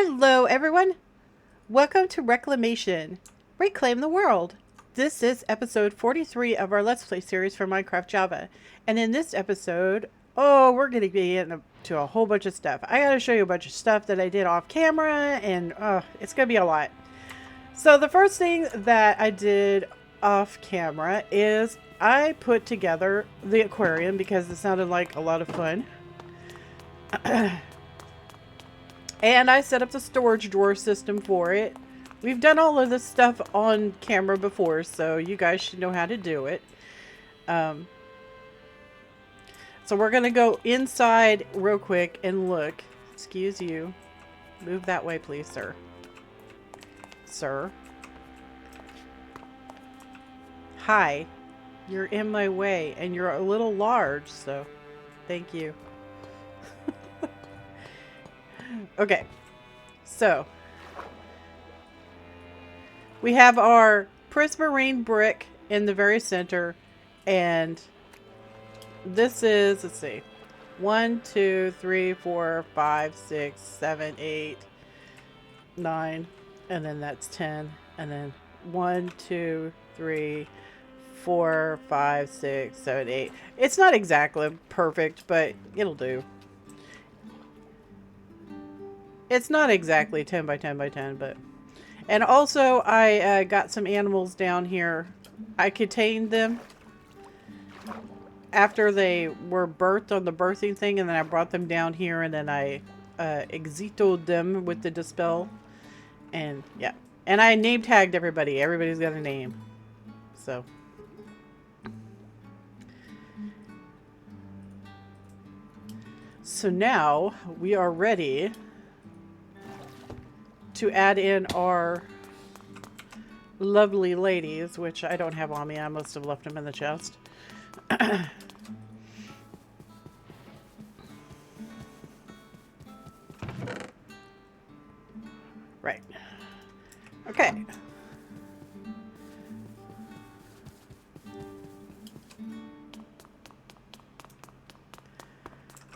Hello, everyone. Welcome to Reclamation. Reclaim the world. This is episode 43 of our Let's Play series for Minecraft Java. And in this episode, we're going to be into a whole bunch of stuff. I got to show you a bunch of stuff that I did off camera, and it's going to be a lot. So the first thing that I did off camera is I put together the aquarium because it sounded like a lot of fun. And I set up the storage drawer system for it. We've done all of this stuff on camera before, so you guys should know how to do it. So we're going to go inside real quick and look. Excuse you. Move that way, please, sir. Sir. Hi. You're in my way, and you're a little large, so thank you. Okay, so we have our prismarine brick in the very center, and this is, let's see, 1, 2, 3, 4, 5, 6, 7, 8, 9, and then that's 10, and then 1, 2, 3, 4, 5, 6, 7, 8. It's not exactly perfect, but it'll do. It's not exactly 10 by 10 by 10, but... And also, I got some animals down here. I contained them after they were birthed on the birthing thing, and then I brought them down here, and then I exitoed them with the dispel. And, yeah. And I name tagged everybody. Everybody's got a name. So... So now, we are ready to add in our lovely ladies, which I don't have on me. I must have left them in the chest. Right. Okay.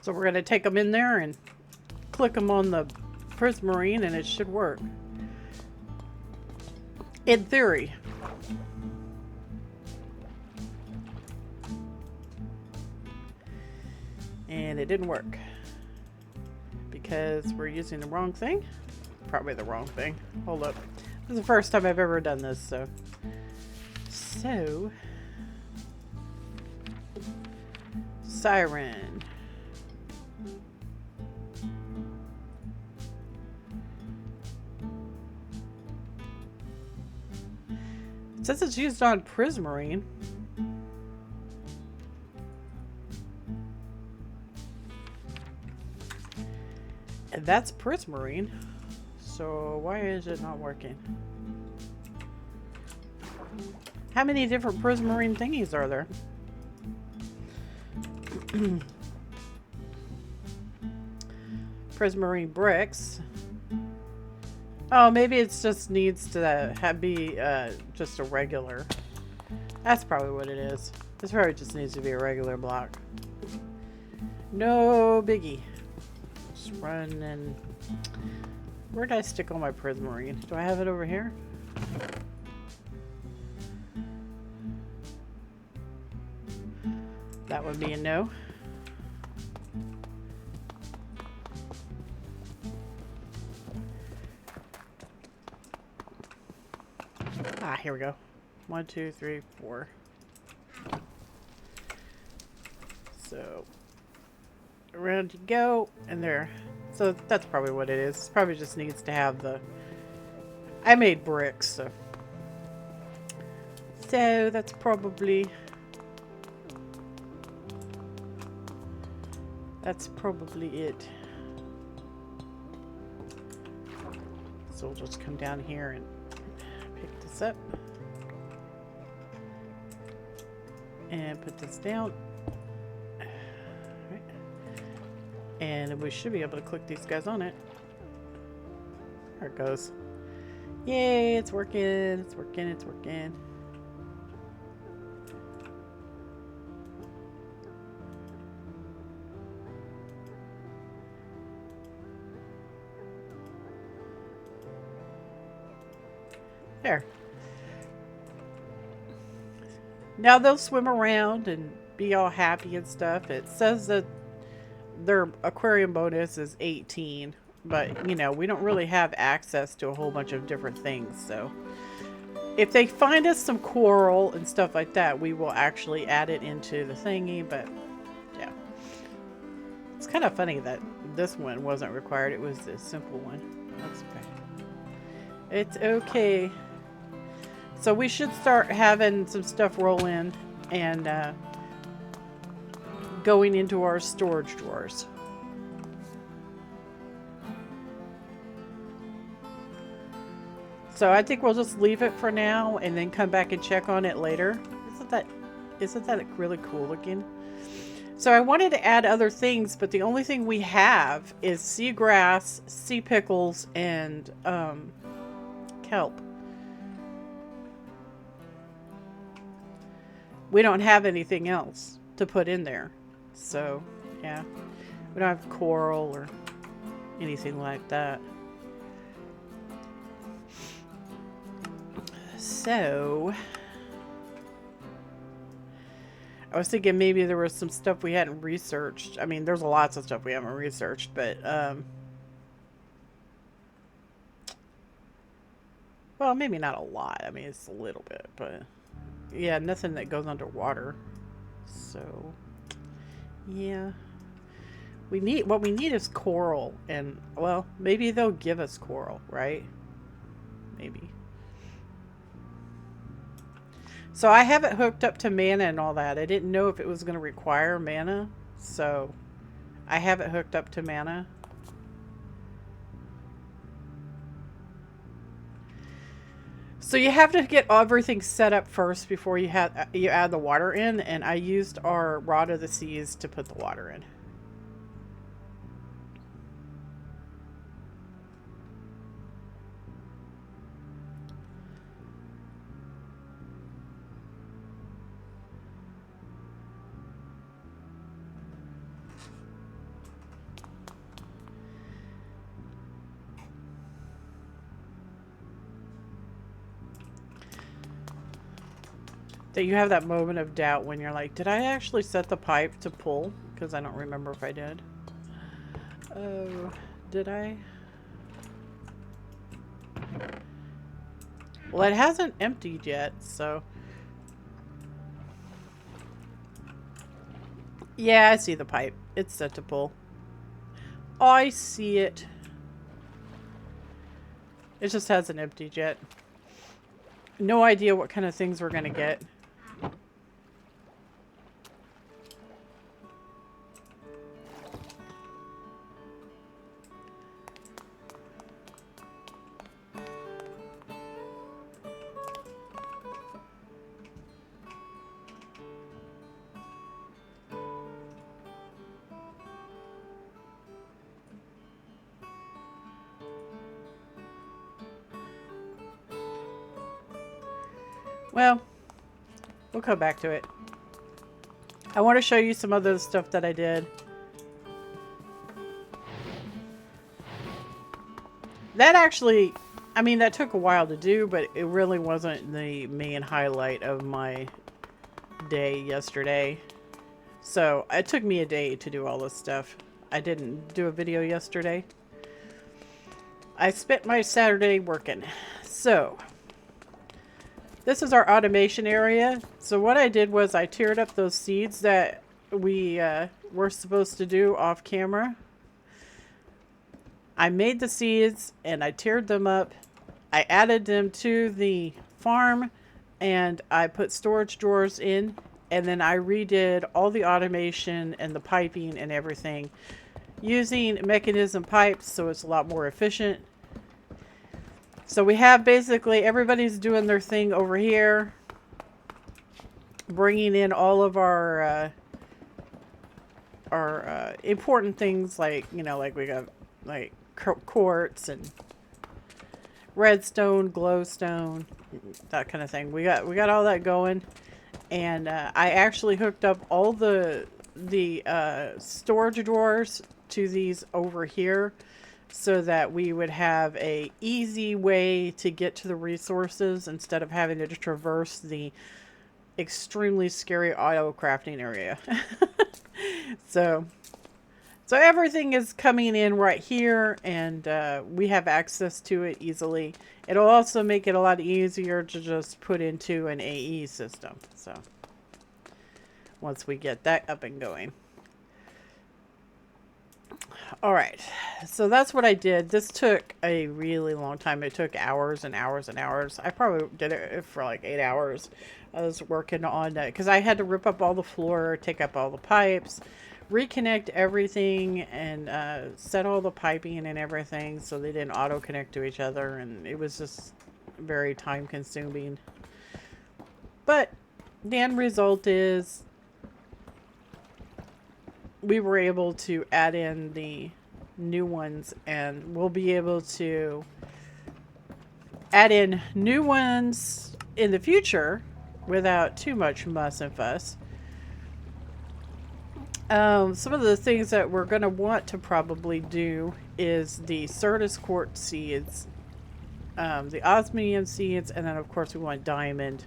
So we're going to take them in there and click them on the prismarine, and it should work. In theory. And it didn't work. Because we're using the wrong thing. Probably the wrong thing. Hold up. This is the first time I've ever done this, so... Siren. It says it's used on prismarine. And that's prismarine. So why is it not working? How many different prismarine thingies are there? Prismarine bricks. Oh, maybe it just needs to be just a regular. That's probably what it is. This probably just needs to be a regular block. No biggie. Just run and... Where did I stick all my prismarine? Do I have it over here? That would be a no. Ah, here we go. 1, 2, 3, 4. So, around you go, and there. So that's probably what it is. Probably just needs to have the... I made bricks, so... So, that's probably... That's probably it. So we'll just come down here and pick this up. And put this down. Right. And we should be able to click these guys on it. There it goes. Yay, it's working, it's working, it's working. There. Now they'll swim around and be all happy and stuff. It says that their aquarium bonus is 18, but you know, we don't really have access to a whole bunch of different things, so if they find us some coral and stuff like that, we will actually add it into the thingy, but yeah. It's kind of funny that this one wasn't required. It was a simple one. That's okay. It's okay. So we should start having some stuff roll in and going into our storage drawers. So I think we'll just leave it for now and then come back and check on it later. Isn't that really cool looking? So I wanted to add other things, but the only thing we have is seagrass, sea pickles, and kelp. We don't have anything else to put in there. So, yeah. We don't have coral or anything like that. So, I was thinking maybe there was some stuff we hadn't researched. I mean, there's lots of stuff we haven't researched, but, well, maybe not a lot. I mean, it's a little bit, but, yeah, nothing that goes underwater. So, yeah. What we need is coral, and, well, maybe they'll give us coral, right? Maybe. So I have it hooked up to mana and all that. I didn't know if it was going to require mana, so I have it hooked up to mana. So you have to get everything set up first before you add the water in, and I used our Rod of the Seas to put the water in. That you have that moment of doubt when you're like, did I actually set the pipe to pull? Because I don't remember if I did. Oh, did I? Well, it hasn't emptied yet, so. Yeah, I see the pipe. It's set to pull. I see it. It just hasn't emptied yet. No idea what kind of things we're going to get. Well, we'll come back to it. I want to show you some other stuff that I did. That actually, I mean, that took a while to do, but it really wasn't the main highlight of my day yesterday. So it took me a day to do all this stuff. I didn't do a video yesterday. I spent my Saturday working. So this is our automation area. So what I did was I tiered up those seeds that we were supposed to do off camera. I made the seeds and I tiered them up. I added them to the farm and I put storage drawers in, and then I redid all the automation and the piping and everything using mechanism pipes, so it's a lot more efficient. So we have basically everybody's doing their thing over here, bringing in all of our important things, like, you know, like we got like quartz and redstone, glowstone, that kind of thing. We got all that going, and I actually hooked up all the storage drawers to these over here, so that we would have a easy way to get to the resources instead of having to traverse the extremely scary auto crafting area. so everything is coming in right here, and we have access to it easily. It'll also make it a lot easier to just put into an AE system. So once we get that up and going. All right, so that's what I did. This took a really long time. It took hours and hours and hours. I probably did it for like 8 hours. I was working on that because I had to rip up all the floor, take up all the pipes, reconnect everything, and set all the piping and everything so they didn't auto connect to each other, and it was just very time consuming. But the end result is we were able to add in the new ones, and we'll be able to add in new ones in the future without too much muss and fuss. Some of the things that we're going to want to probably do is the Certus quartz seeds, the osmium seeds, and then of course we want diamond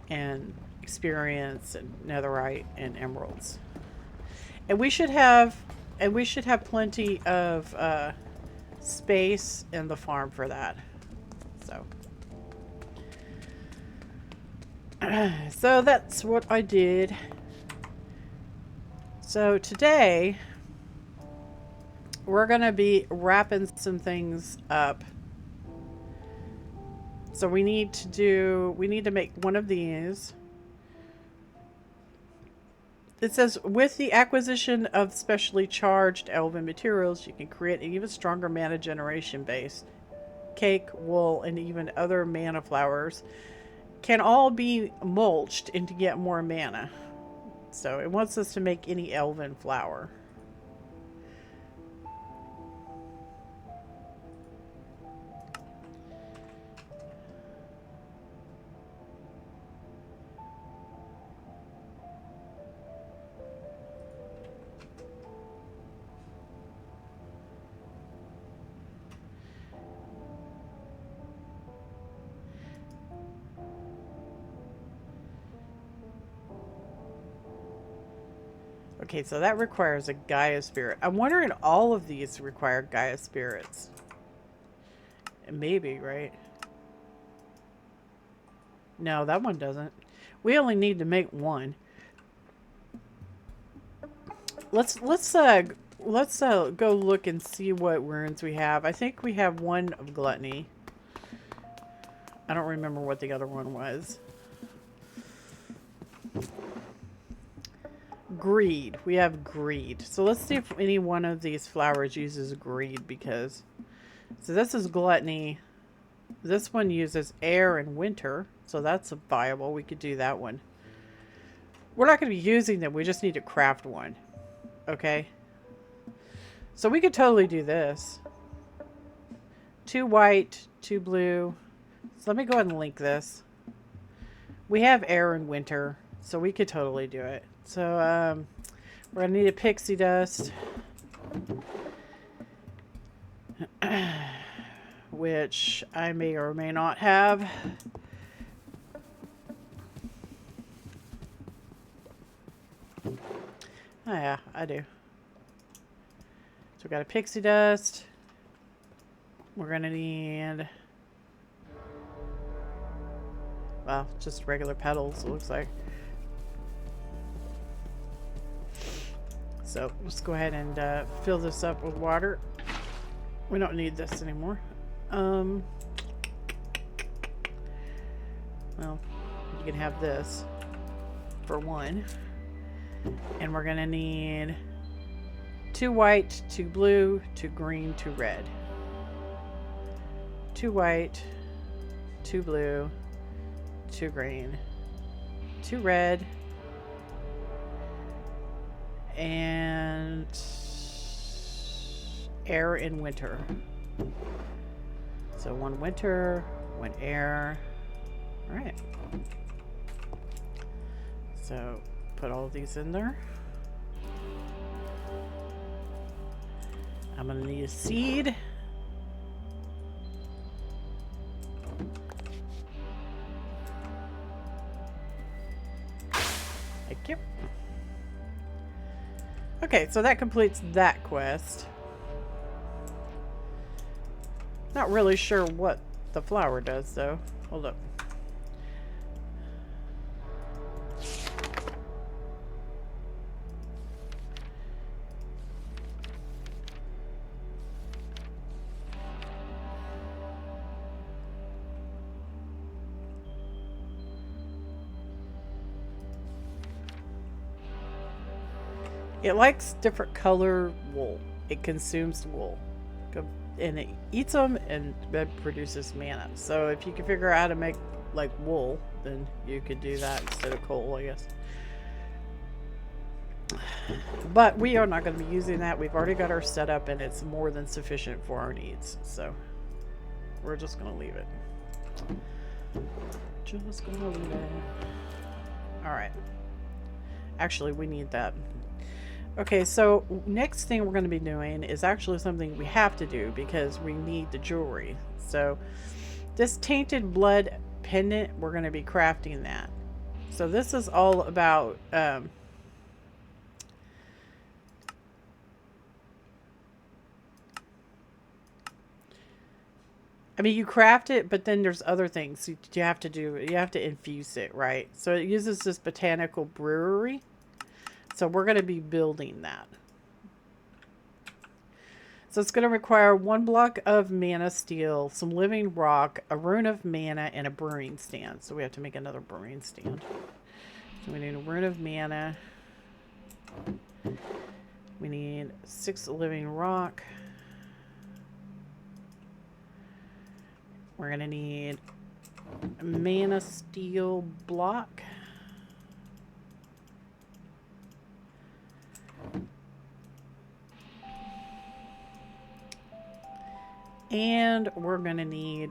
and experience and netherite and emeralds. And we should have plenty of space in the farm for that. So that's what I did. So today we're gonna be wrapping some things up. So we need to make one of these. It says, with the acquisition of specially charged elven materials, you can create an even stronger mana generation base. Cake, wool, and even other mana flowers can all be mulched and to get more mana. So it wants us to make any elven flower. Okay, so that requires a Gaia spirit. I'm wondering all of these require Gaia spirits. Maybe, right? No, that one doesn't. We only need to make one. Let's go look and see what runes we have. I think we have one of gluttony. I don't remember what the other one was. Greed. We have greed. So let's see if any one of these flowers uses greed, because so this is gluttony. This one uses air and winter, so that's viable. We could do that one. We're not going to be using them. We just need to craft one. Okay. So we could totally do this. 2 white, 2 blue. So let me go ahead and link this. We have air and winter, so we could totally do it. So we're going to need a pixie dust, which I may or may not have. Oh yeah, I do. So we got a pixie dust. We're going to need, well, just regular petals, it looks like. So let's go ahead and fill this up with water. We don't need this anymore. Well, you can have this for one. And we're gonna need 2 white, 2 blue, 2 green, 2 red. 2 white, 2 blue, 2 green, 2 red, and air in winter. So 1 winter, 1 air. All right. So put all of these in there. I'm gonna need a seed. Thank you. Okay, so that completes that quest. Not really sure what the flower does, though. Hold up. It likes different color wool. It consumes wool. And it eats them and it produces mana. So if you can figure out how to make like wool, then you could do that instead of coal, I guess. But we are not going to be using that. We've already got our setup and it's more than sufficient for our needs. So we're just going to leave it. Just going to leave it. Alright. Actually, we need that. Okay, so next thing we're going to be doing is actually something we have to do because we need the jewelry. So this tainted blood pendant, we're going to be crafting that. So this is all about I mean, you craft it, but then there's other things you have to do. You have to infuse it, right? So it uses this botanical brewery. So we're going to be building that. So it's going to require 1 block of mana steel, some living rock, a rune of mana, and a brewing stand. So we have to make another brewing stand. So we need a rune of mana. We need 6 living rock. We're going to need a mana steel block. And we're going to need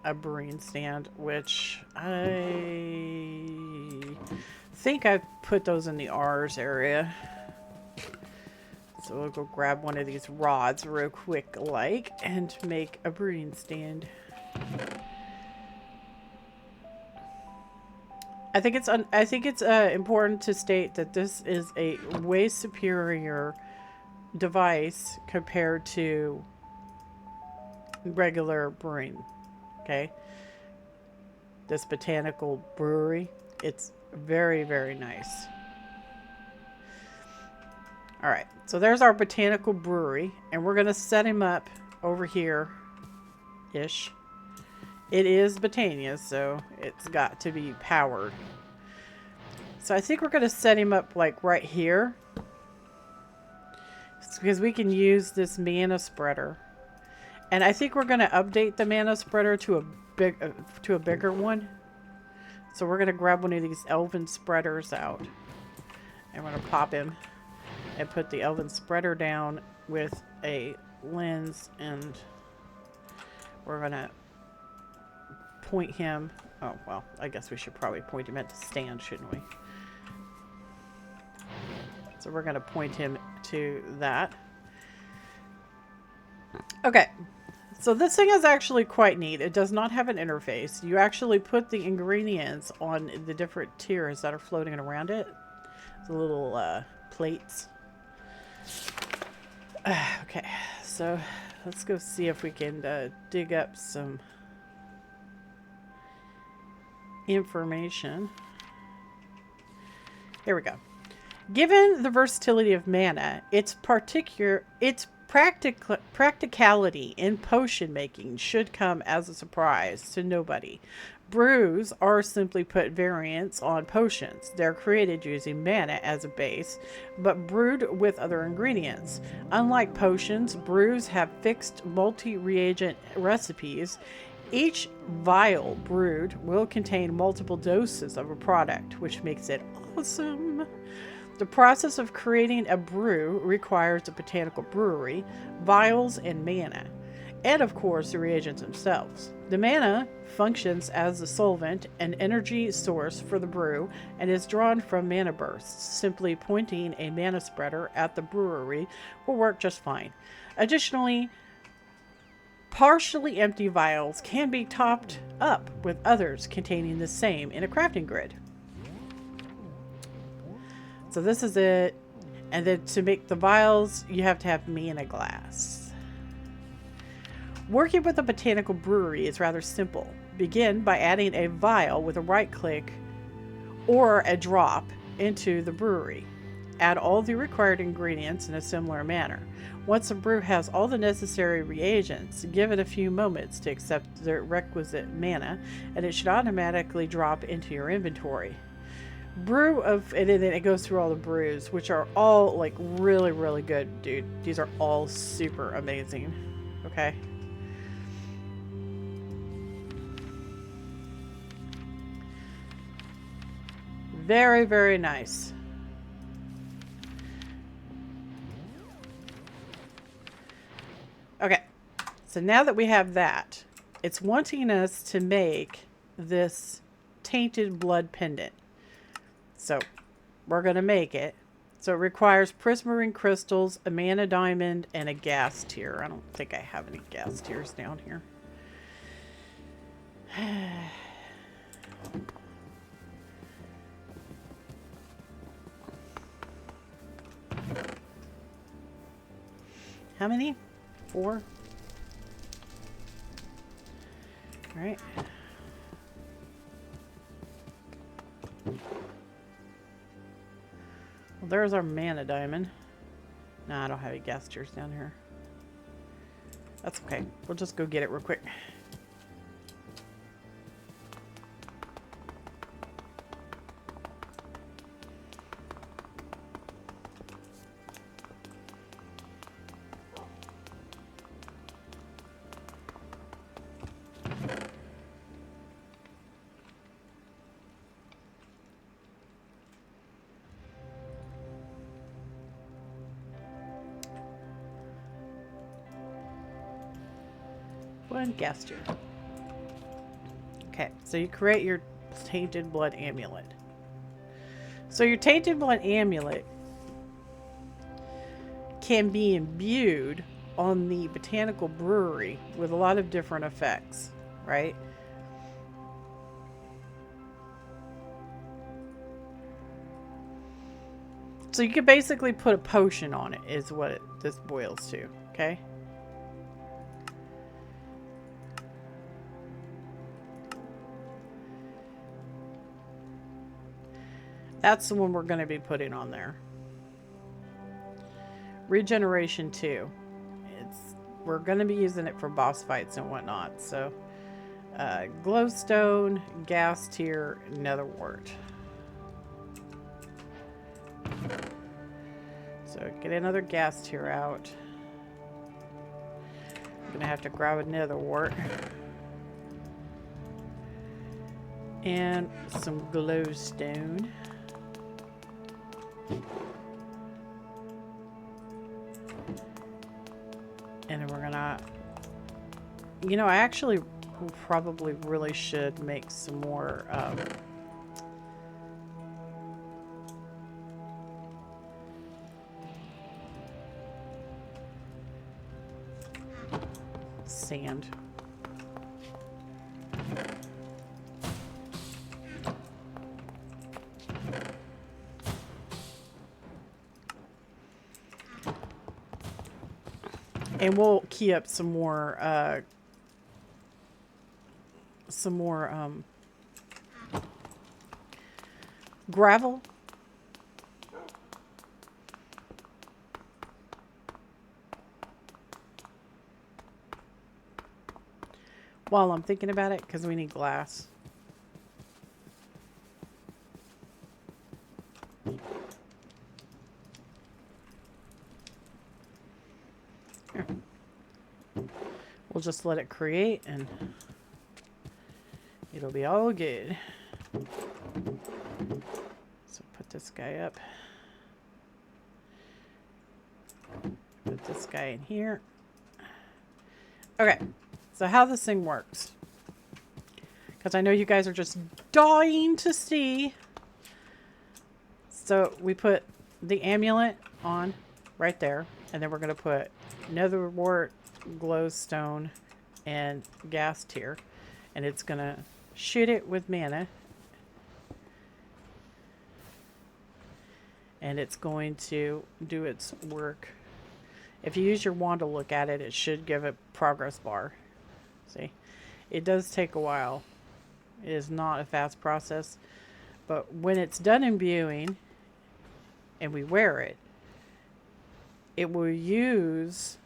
a brewing stand, which I think I put those in the R's area. So we'll go grab one of these rods real quick and make a brewing stand. I think it's important to state that this is a way superior device compared to regular brewing. Okay, this botanical brewery, it's very, very nice. All right, so there's our botanical brewery, and we're gonna set him up over here ish. It is Botania, so it's got to be powered. So I think we're gonna set him up like right here, because we can use this mana spreader. And I think we're going to update the mana spreader to a bigger one. So we're going to grab one of these elven spreaders out. And we're going to pop him and put the elven spreader down with a lens. And we're going to point him. Oh, well, I guess we should probably point him at the stand, shouldn't we? So we're going to point him to that. Okay. So this thing is actually quite neat. It does not have an interface. You actually put the ingredients on the different tiers that are floating around it. The little plates. Okay, so let's go see if we can dig up some information. Here we go. Given the versatility of mana, its practicality in potion making should come as a surprise to nobody. Brews are simply put variants on potions. They're created using mana as a base, but brewed with other ingredients. Unlike potions, brews have fixed multi-reagent recipes. Each vial brewed will contain multiple doses of a product, which makes it awesome. The process of creating a brew requires a botanical brewery, vials, and mana. and of course the reagents themselves. The mana functions as a solvent and energy source for the brew and is drawn from mana bursts. Simply pointing a mana spreader at the brewery will work just fine. Additionally, partially empty vials can be topped up with others containing the same in a crafting grid. So this is it. And then to make the vials, you have to have mana glass. Working with a botanical brewery is rather simple. Begin by adding a vial with a right click or a drop into the brewery. Add all the required ingredients in a similar manner. Once the brew has all the necessary reagents, give it a few moments to accept the requisite mana, and it should automatically drop into your inventory. Brew of, and then it goes through all the brews, which are all like really, really good, dude. These are all super amazing. Okay. Very, very nice. Okay, so now that we have that, it's wanting us to make this tainted blood pendant. So we're going to make it. So it requires prismarine crystals, a mana diamond, and a gas tier. I don't think I have any gas tiers down here. How many? 4? All right. Well, there's our mana diamond. Nah, I don't have any gas tiers down here. That's okay. We'll just go get it real quick. One gas tier. Okay, so you create your tainted blood amulet. So your tainted blood amulet can be imbued on the botanical brewery with a lot of different effects, right? So you could basically put a potion on it is what this boils to, okay? That's the one we're going to be putting on there. Regeneration 2. We're going to be using it for boss fights and whatnot. So, glowstone, gas tier, nether wart. So get another gas tier out. I'm going to have to grab a nether wart. And some glowstone. And then we're gonna, you know, I actually probably really should make some more sand. And we'll key up some more gravel. While I'm thinking about it, because we need glass. Here. We'll just let it create and it'll be all good. So put this guy up. Put this guy in here. Okay, so how this thing works. Because I know you guys are just dying to see. So we put the amulet on right there. And then we're going to put netherwort, glowstone, and gas tier. And it's going to shoot it with mana. And it's going to do its work. If you use your wand to look at it, it should give a progress bar. See? It does take a while. It is not a fast process. But when it's done imbuing and we wear it, it will use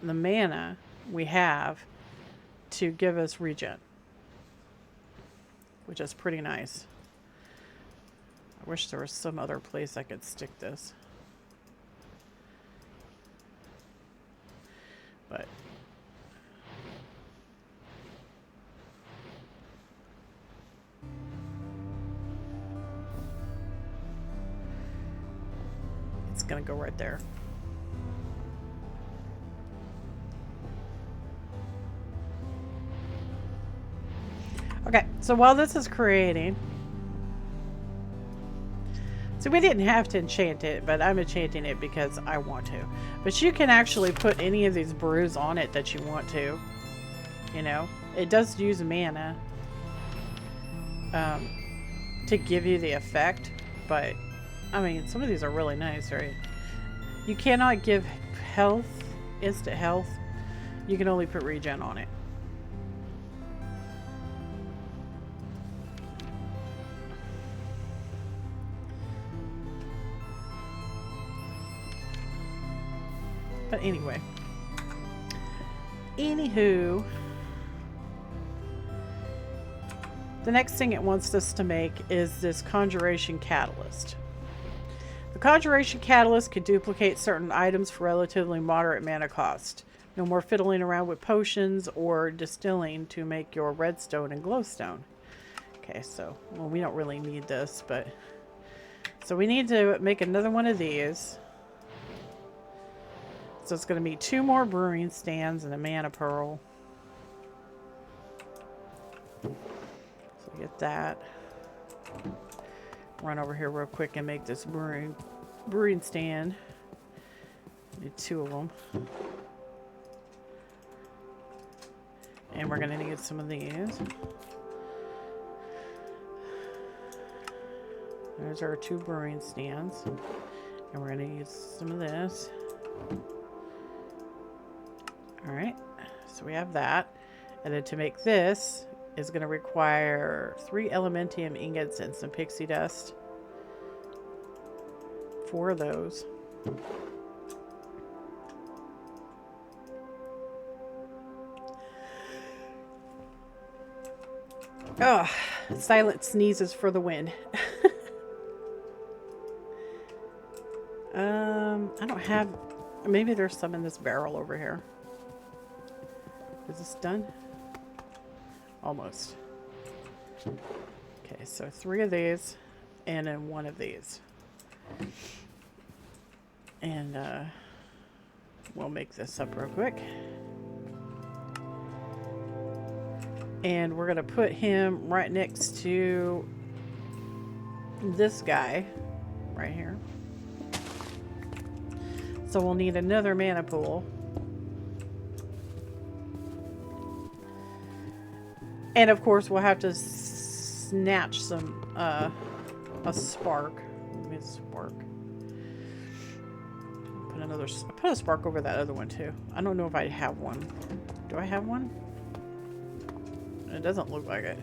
the mana we have to give us regen, which is pretty nice. I wish there was some other place I could stick this. But it's gonna go right there. Okay, so while this is creating, so we didn't have to enchant it, but I'm enchanting it because I want to. But you can actually put any of these brews on it that you want to. You know, it does use mana to give you the effect, but I mean, some of these are really nice, right? You cannot give health, instant health. You can only put regen on it. But anyway, anywho, the next thing it wants us to make is this conjuration catalyst. The conjuration catalyst could duplicate certain items for relatively moderate mana cost. No more fiddling around with potions or distilling to make your redstone and glowstone. Okay, so, well, we don't really need this, but so we need to make another one of these. So it's going to be 2 more brewing stands and a mana pearl. So get that. Run over here real quick and make this brewing stand. Need 2 of them. And we're going to need some of these. There's our 2 brewing stands. And we're going to use some of this. Alright, so we have that. And then to make this is going to require 3 elementium ingots and some pixie dust. 4 of those. Oh, silent sneezes for the win. I don't have... Maybe there's some in this barrel over here. Is this done? Almost. Okay, so 3 of these and then 1 of these. And we'll make this up real quick. And we're going to put him right next to this guy right here. So we'll need another mana pool. And of course we'll have to snatch some a spark. Maybe a spark. Put a spark over that other one too. I don't know if I have one. Do I have one? It doesn't look like it.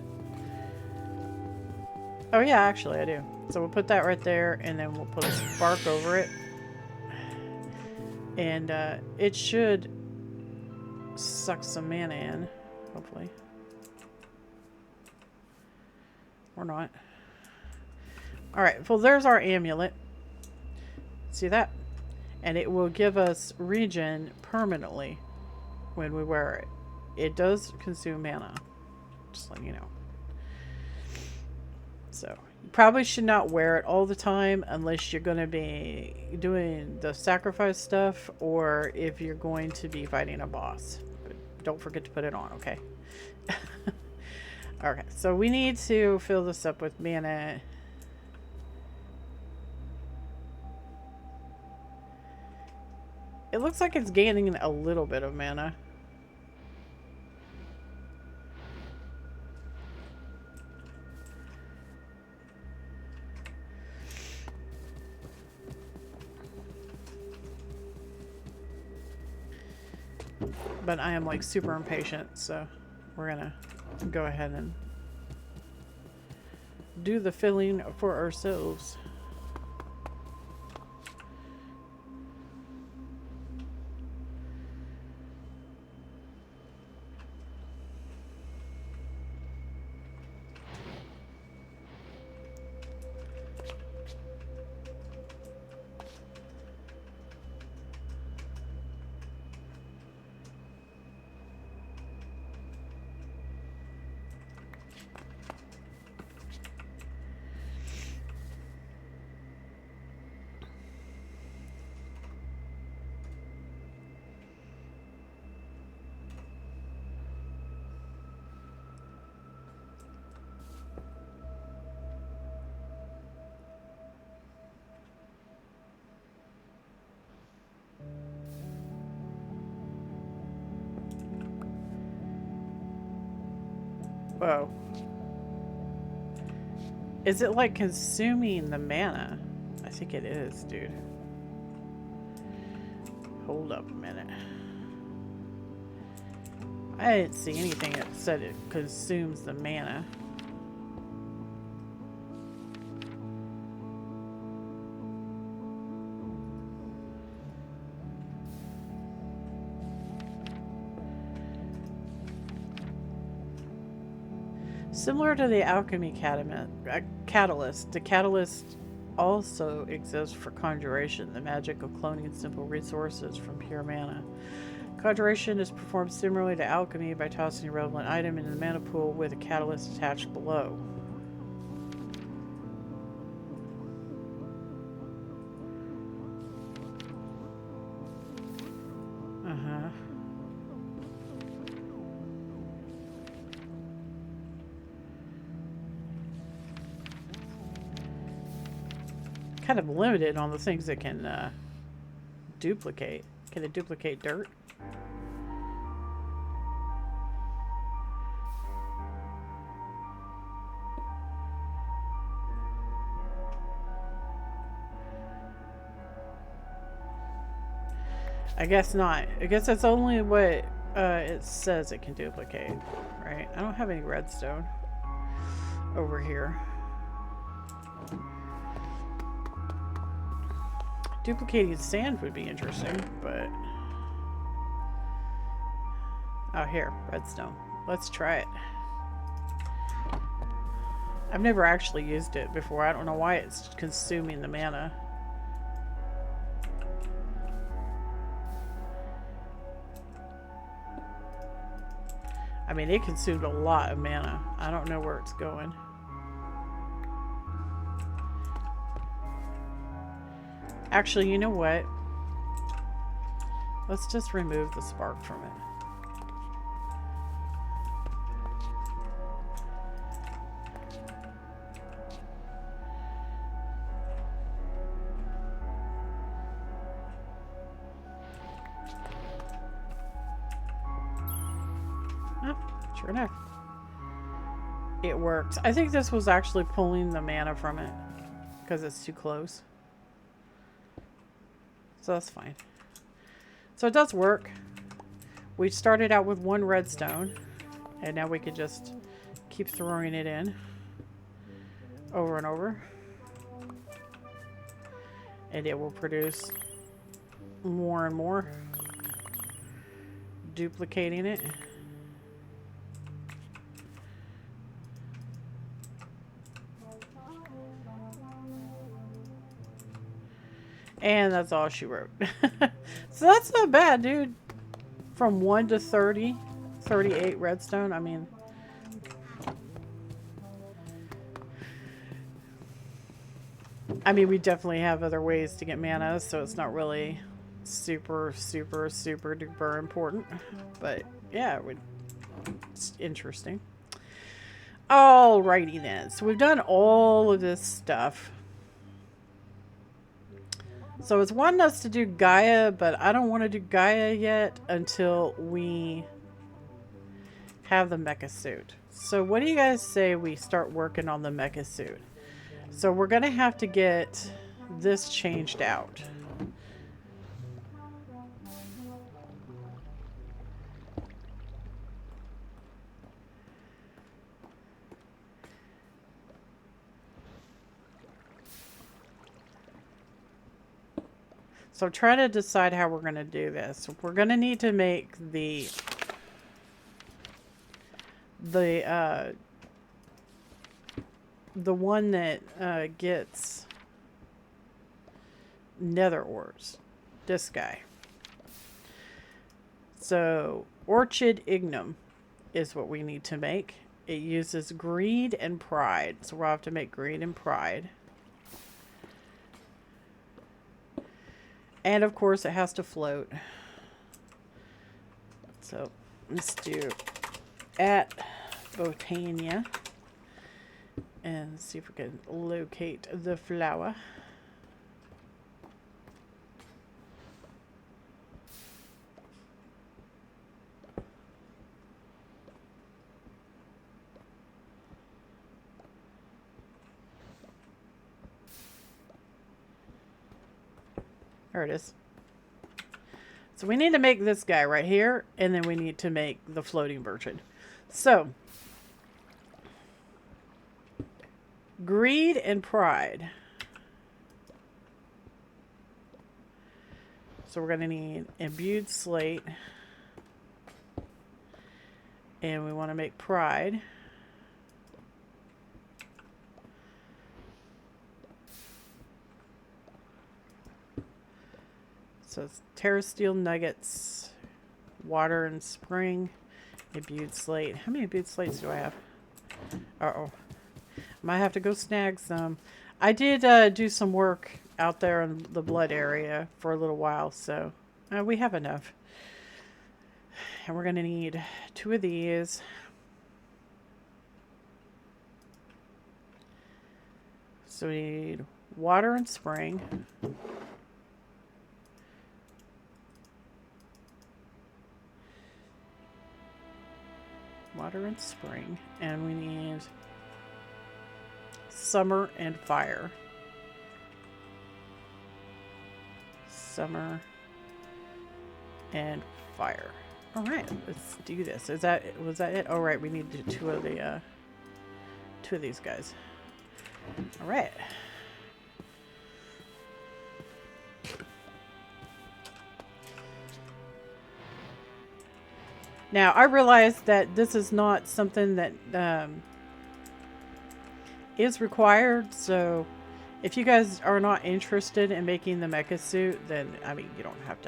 Oh yeah, actually I do. So we'll put that right there and then we'll put a spark over it. And it should suck some mana in, hopefully. Or not. Alright, well there's our amulet. See that? And it will give us regen permanently when we wear it. It does consume mana. Just letting you know. So, You probably should not wear it all the time unless you're going to be doing the sacrifice stuff or if you're going to be fighting a boss. But don't forget to put it on, okay? Okay, so we need to fill this up with mana. It looks like it's gaining a little bit of mana. But I am like super impatient, so we're gonna go ahead and do the filling for ourselves. Whoa. Is it like consuming the mana? I think it is, dude. Hold up a minute. I didn't see anything that said it consumes the mana. Similar to the alchemy catalyst, the catalyst also exists for conjuration, the magic of cloning simple resources from pure mana. Conjuration is performed similarly to alchemy by tossing a relevant item into the mana pool with a catalyst attached below. Kind of limited on the things that can duplicate. Can it duplicate dirt? I guess not. I guess that's only what it says it can duplicate, right? I don't have any redstone over here. Duplicating sand would be interesting, but... Oh, here, redstone. Let's try it. I've never actually used it before. I don't know why it's consuming the mana. I mean, it consumed a lot of mana. I don't know where it's going. Actually, you know what? Let's just remove the spark from it. Oh, sure enough. It worked. I think this was actually pulling the mana from it because it's too close. So that's fine. So it does work. We started out with 1 redstone, and now we can just keep throwing it in over and over. And it will produce more and more, duplicating it. And that's all she wrote. So that's not bad, dude. From 1 to 30, 38 redstone. I mean, I mean, we definitely have other ways to get mana, so it's not really super, super, super duper important. But yeah, it's interesting. Alrighty then. So we've done all of this stuff. So it's wanting us to do Gaia, but I don't want to do Gaia yet until we have the mecha suit. So what do you guys say we start working on the mecha suit? So we're going to have to get this changed out. So I'm trying to decide how we're going to do this. We're going to need to make the one that gets nether ores. This guy. So Orechid Ignem is what we need to make. It uses greed and pride. So we'll have to make greed and pride. And of course it has to float. So let's do at Botania and see if we can locate the flower. There it is. So we need to make this guy right here, and then we need to make the floating version. So, greed and pride. So we're going to need imbued slate. And we want to make pride. So it's terra steel nuggets, water and spring, imbued slate. How many imbued slates do I have? Uh-oh. Might have to go snag some. I did do some work out there in the blood area for a little while, so we have enough. And we're going to need 2 of these. So we need water and spring. Water and spring. And we need summer and fire. Summer and fire. All right, let's do this. Was that it? Oh, right, we need 2 of these guys. All right. Now, I realize that this is not something that is required, so if you guys are not interested in making the mecha suit, then, I mean, you don't have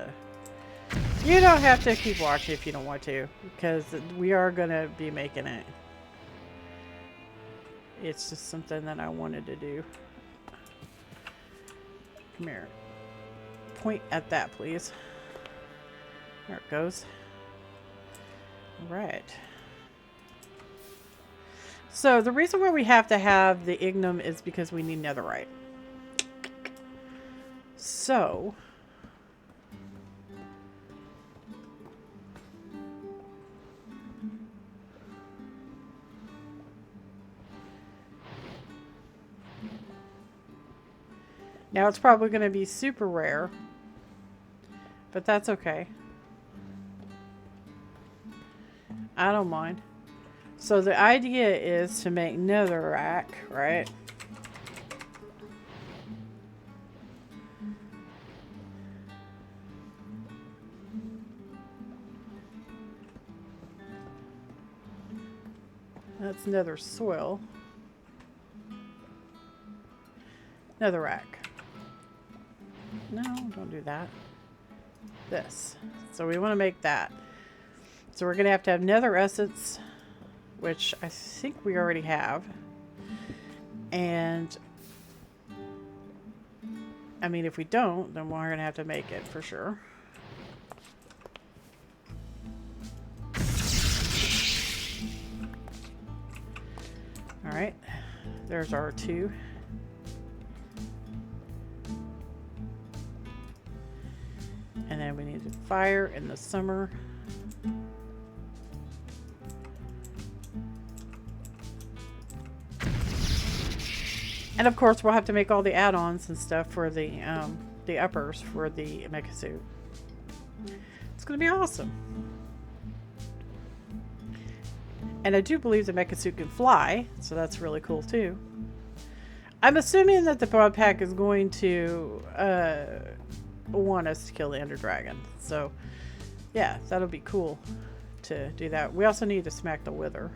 to keep watching if you don't want to, because we are going to be making it. It's just something that I wanted to do. Come here. Point at that, please. There it goes. Right. So the reason why we have to have the Ignem is because we need netherite. So now it's probably going to be super rare, but that's okay. I don't mind. So the idea is to make netherrack, right? That's nether soil. Netherrack. No, don't do that. This. So we want to make that. So we're going to have nether essence, which I think we already have. And I mean, if we don't, then we're going to have to make it for sure. All right, there's our 2. And then we need fire in the summer. And of course, we'll have to make all the add-ons and stuff for the uppers for the mecha suit. It's going to be awesome. And I do believe the mecha suit can fly, so that's really cool too. I'm assuming that the Modpack is going to want us to kill the Ender Dragon. So, yeah, that'll be cool to do that. We also need to smack the Wither.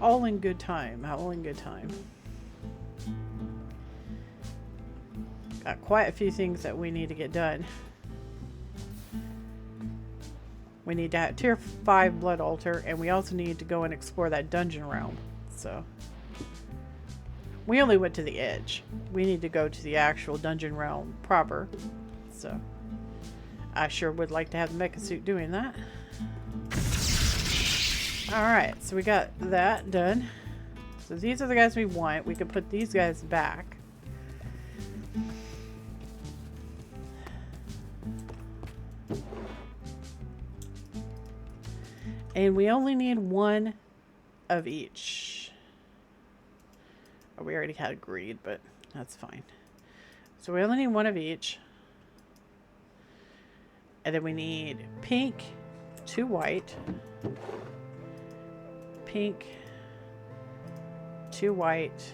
All in good time. All in good time. Got quite a few things that we need to get done. We need to have tier 5 blood altar, and we also need to go and explore that dungeon realm. So we only went to the edge. We need to go to the actual dungeon realm proper. So I sure would like to have the mecha suit doing that. Alright, so we got that done. So these are the guys we want. We could put these guys back. And we only need 1 of each. Oh, we already had greed, but that's fine. So we only need 1 of each. And then we need pink, 2 white. Pink, 2 white.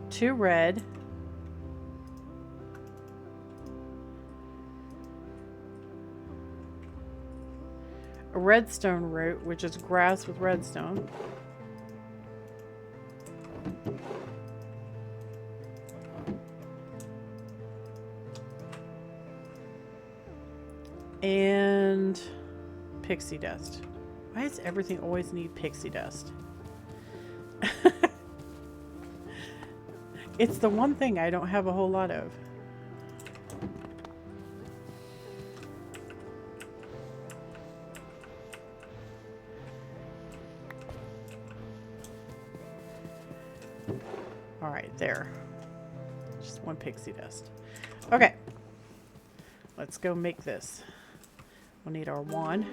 2 red. A redstone root, which is grass with redstone. And pixie dust. Why does everything always need pixie dust? It's the one thing I don't have a whole lot of. Alright, there. Just 1 pixie dust. Okay. Let's go make this. We'll need our wand.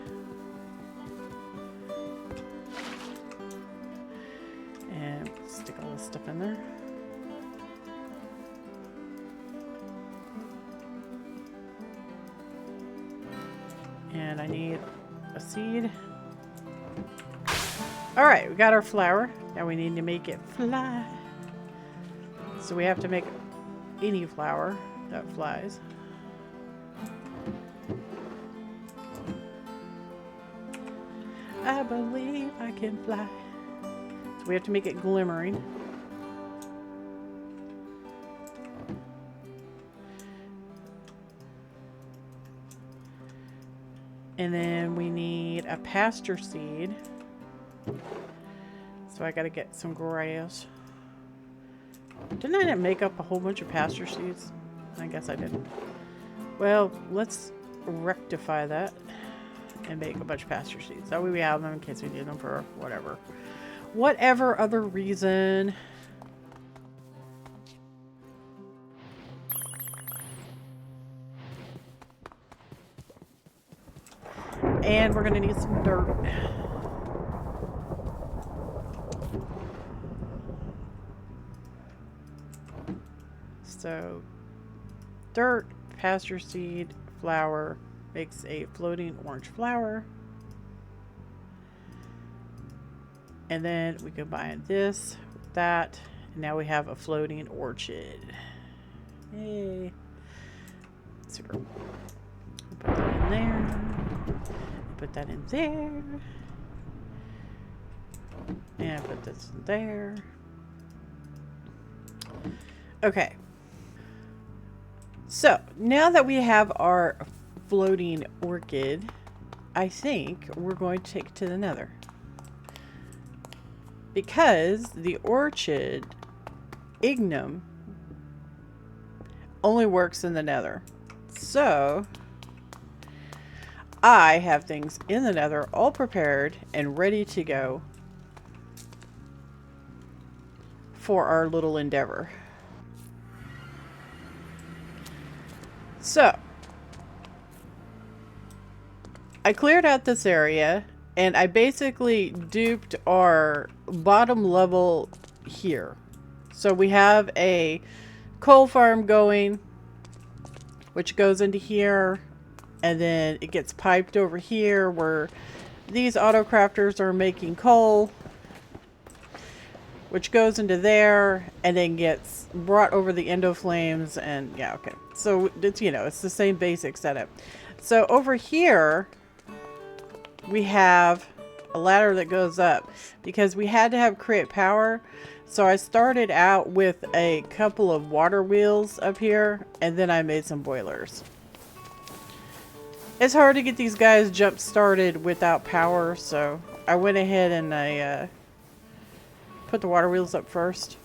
And stick all this stuff in there. And I need a seed. Alright, we got our flower. Now we need to make it fly. So we have to make any flower that flies. I believe I can fly. So we have to make it glimmering. And then we need a pasture seed. So I gotta get some grass. Didn't I make up a whole bunch of pasture seeds? I guess I didn't. Well, let's rectify that and make a bunch of pasture seeds. That way we have them in case we need them for whatever. Whatever other reason. And we're going to need some dirt. So, dirt, pasture seed, flour makes a floating orange flower. And then we combine this with that. And now we have a floating orchid. Yay. Super. Put that in there. Put that in there. And put this in there. Okay. So, now that we have our floating orchid, I think we're going to take it to the nether. Because the orchid Ignem only works in the nether. So I have things in the nether all prepared and ready to go for our little endeavor. So I cleared out this area and I basically duped our bottom level here. So we have a coal farm going, which goes into here, and then it gets piped over here where these auto crafters are making coal, which goes into there and then gets brought over the endo flames. And yeah, okay, so it's, you know, it's the same basic setup. So over here we have a ladder that goes up because we had to have create power. So I started out with a couple of water wheels up here, and then I made some boilers. It's hard to get these guys jump started without power, so I went ahead and I put the water wheels up first.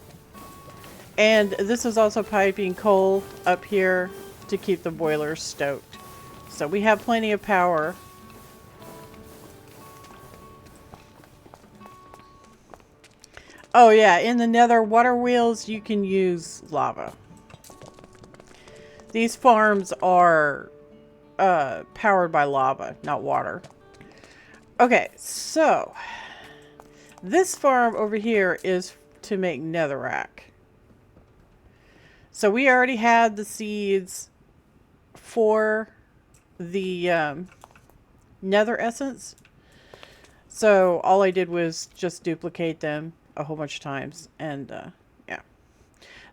And this is also piping coal up here to keep the boilers stoked. So we have plenty of power. Oh yeah, in the nether water wheels, you can use lava. These farms are powered by lava, not water. Okay, so this farm over here is to make netherrack. So we already had the seeds for the nether essence. So all I did was just duplicate them a whole bunch of times, and yeah.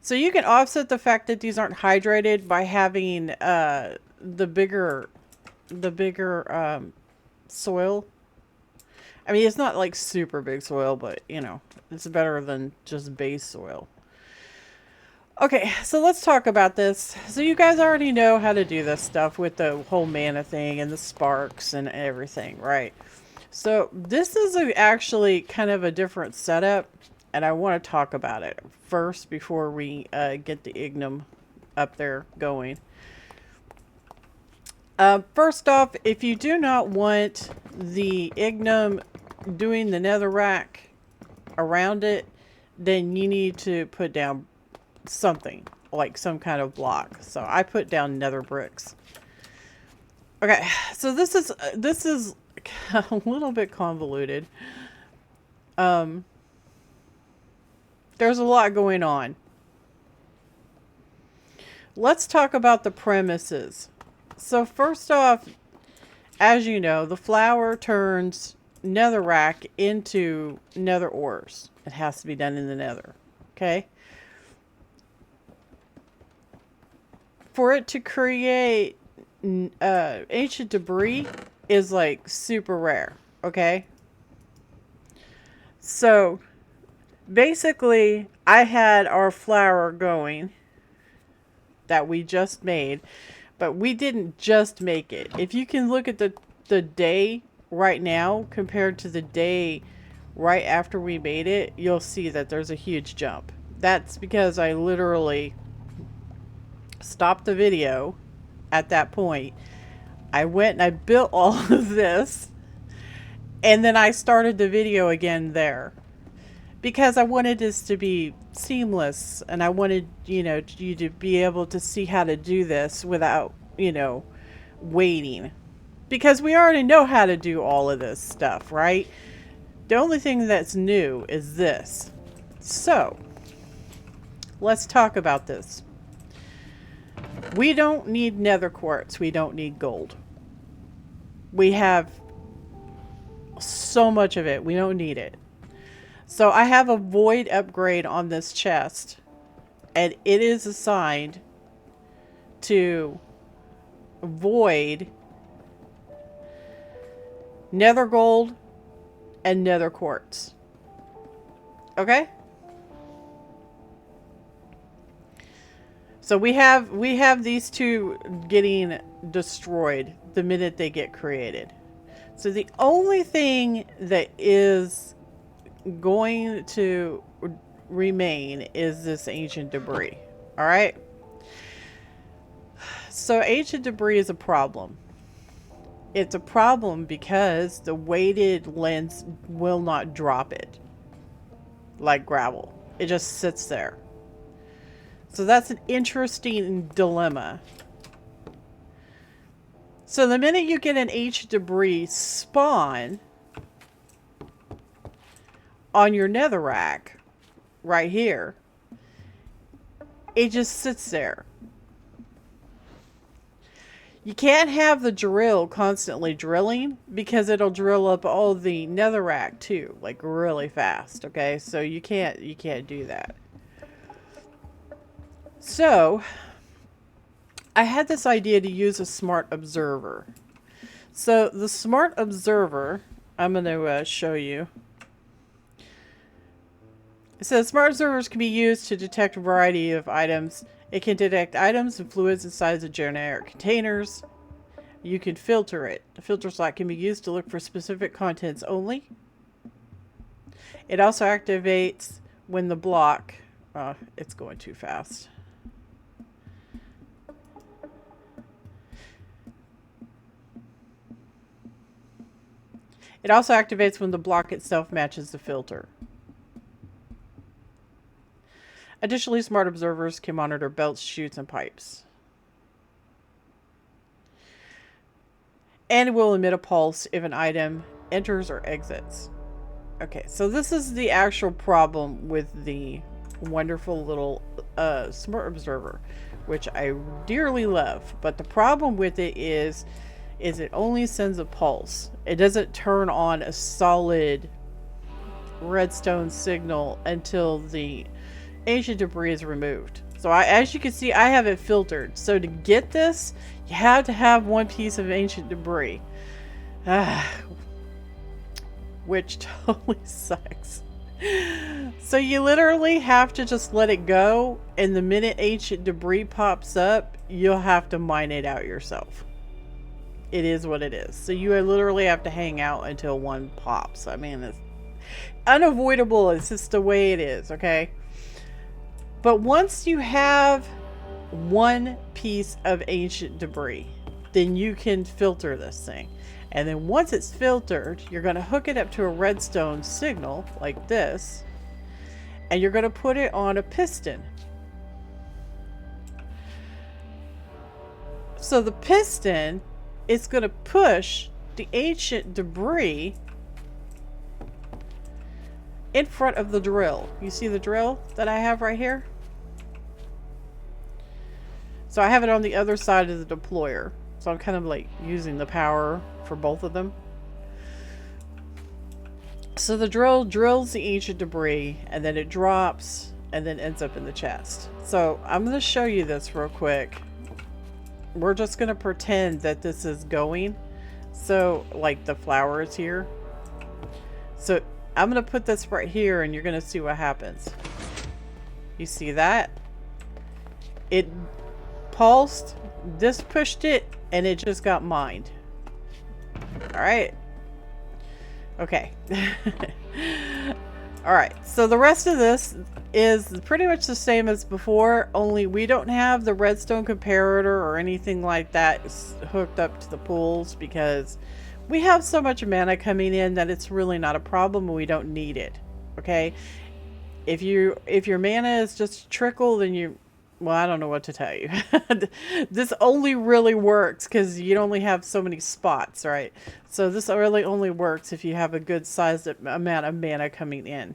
So you can offset the fact that these aren't hydrated by having the bigger soil. I mean, it's not like super big soil, but you know, it's better than just base soil. Okay, so let's talk about this. So you guys already know how to do this stuff with the whole mana thing and the sparks and everything, right? So this is actually kind of a different setup, and I want to talk about it first before we get the Ignem up there going. First off, if you do not want the Ignem doing the netherrack around it, then you need to put down something, like some kind of block. So I put down nether bricks. Okay, so this is a little bit convoluted. There's a lot going on. Let's talk about the premises. So first off, as you know, the flour turns netherrack into nether ores. It has to be done in the nether. Okay? For it to create ancient debris is like super rare. Okay? So basically, I had our flour going that we just made, but we didn't just make it. If you can look at the day right now compared to the day right after we made it, you'll see that there's a huge jump. That's because I literally stopped the video at that point. I went and I built all of this, and then I started the video again there. Because I wanted this to be seamless, and I wanted, you know, you to be able to see how to do this without, you know, waiting. Because we already know how to do all of this stuff, right? The only thing that's new is this. So, let's talk about this. We don't need nether quartz. We don't need gold. We have so much of it. We don't need it. So I have a void upgrade on this chest, and it is assigned to void, nether gold, and nether quartz. Okay? So we have these two getting destroyed the minute they get created. So the only thing that is going to remain is this ancient debris. All right. So ancient debris is a problem. It's a problem because the weighted lens will not drop it like gravel. It just sits there. So that's an interesting dilemma. So the minute you get an ancient debris spawn on your netherrack right here, it just sits there. You can't have the drill constantly drilling because it'll drill up all the netherrack too, like really fast. Okay, so you can't do that. So I had this idea to use a smart observer. So the smart observer, I'm going to show you. It says smart observers can be used to detect a variety of items. It can detect items and fluids inside the generic containers. You can filter it. The filter slot can be used to look for specific contents only. It also activates when the block... it's going too fast. It also activates when the block itself matches the filter. Additionally, smart observers can monitor belts, chutes, and pipes. And it will emit a pulse if an item enters or exits. Okay, so this is the actual problem with the wonderful little smart observer, which I dearly love. But the problem with it is it only sends a pulse. It doesn't turn on a solid redstone signal until the ancient debris is removed. So as you can see, I have it filtered. So to get this, you have to have one piece of ancient debris. Which totally sucks. So you literally have to just let it go, and the minute ancient debris pops up, you'll have to mine it out yourself. It is what it is. So you literally have to hang out until one pops. I mean, it's unavoidable. It's just the way it is, okay? But once you have one piece of ancient debris, then you can filter this thing. And then once it's filtered, you're going to hook it up to a redstone signal like this. And you're going to put it on a piston. So the piston is going to push the ancient debris in front of the drill. You see the drill that I have right here? So I have it on the other side of the deployer. So I'm kind of like using the power for both of them. So the drill drills the ancient debris, and then it drops and then ends up in the chest. So I'm going to show you this real quick. We're just going to pretend that this is going. So like the flower is here. So I'm going to put this right here, and you're going to see what happens. You see that? It pulsed, this pushed it, and it just got mined. Alright. Okay. Alright, so the rest of this is pretty much the same as before, only we don't have the redstone comparator or anything like that hooked up to the pools because we have so much mana coming in that it's really not a problem and we don't need it. Okay? If your mana is just a trickle, then well, I don't know what to tell you. This only really works because you only have so many spots, right? So this really only works if you have a good sized amount of mana coming in.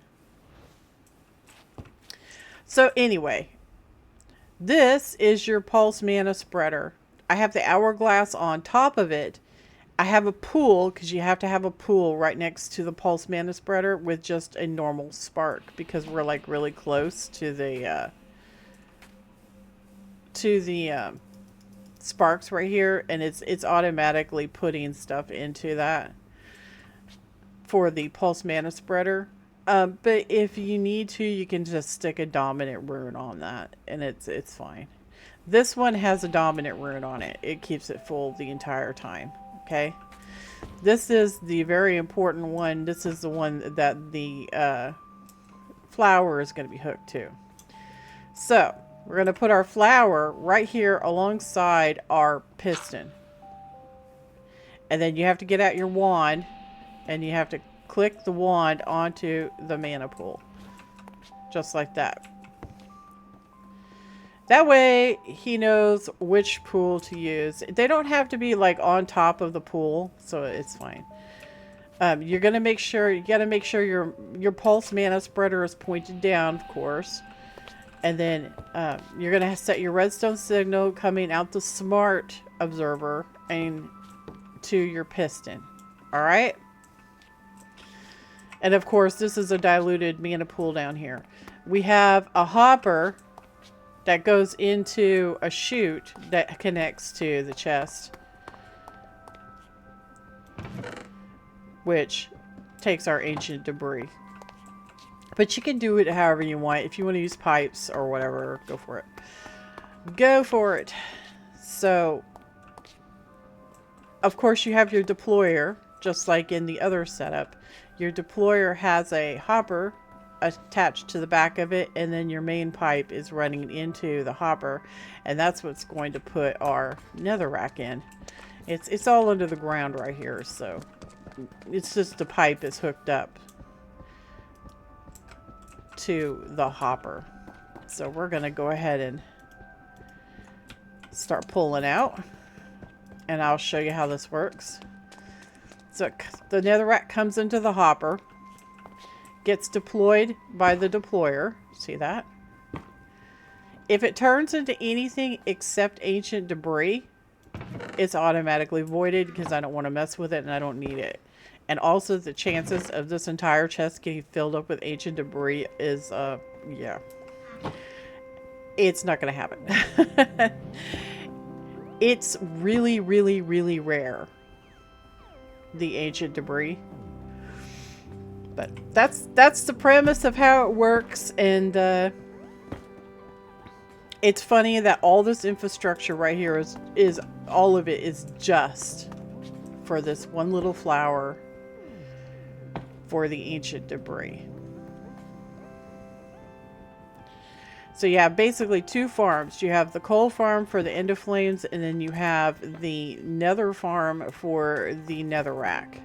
So anyway, this is your pulse mana spreader. I have the hourglass on top of it. I have a pool because you have to have a pool right next to the pulse mana spreader with just a normal spark because we're like really close to the sparks right here, and it's automatically putting stuff into that for the pulse mana spreader. But if you need to, you can just stick a dominant rune on that, and it's fine. This one has a dominant rune on it. It keeps it full the entire time. Okay, this is the very important one. This is the one that the flower is going to be hooked too. So we're going to put our flower right here alongside our piston. And then you have to get out your wand and you have to click the wand onto the mana pool. Just like that. That way he knows which pool to use. They don't have to be like on top of the pool, so it's fine. You're gonna make sure your pulse mana spreader is pointed down, of course. And then you're gonna set your redstone signal coming out the smart observer and to your piston. Alright? And of course this is a diluted mana pool down here. We have a hopper that goes into a chute that connects to the chest, which takes our ancient debris. But you can do it however you want. If you want to use pipes or whatever, go for it. Go for it. So, of course you have your deployer, just like in the other setup. Your deployer has a hopper attached to the back of it, and then your main pipe is running into the hopper, and that's what's going to put our netherrack in. It's all under the ground right here, so it's just the pipe is hooked up to the hopper. So we're gonna go ahead and start pulling out, and I'll show you how this works. So the netherrack comes into the hopper, gets deployed by the deployer. See that? If it turns into anything except ancient debris, it's automatically voided because I don't want to mess with it and I don't need it. And also the chances of this entire chest getting filled up with ancient debris is, yeah. It's not going to happen. It's really, really, really rare, the ancient debris. But that's the premise of how it works, and it's funny that all this infrastructure right here is all of it is just for this one little flower for the ancient debris. So you have basically two farms. You have the coal farm for the end of flames, and then you have the nether farm for the netherrack.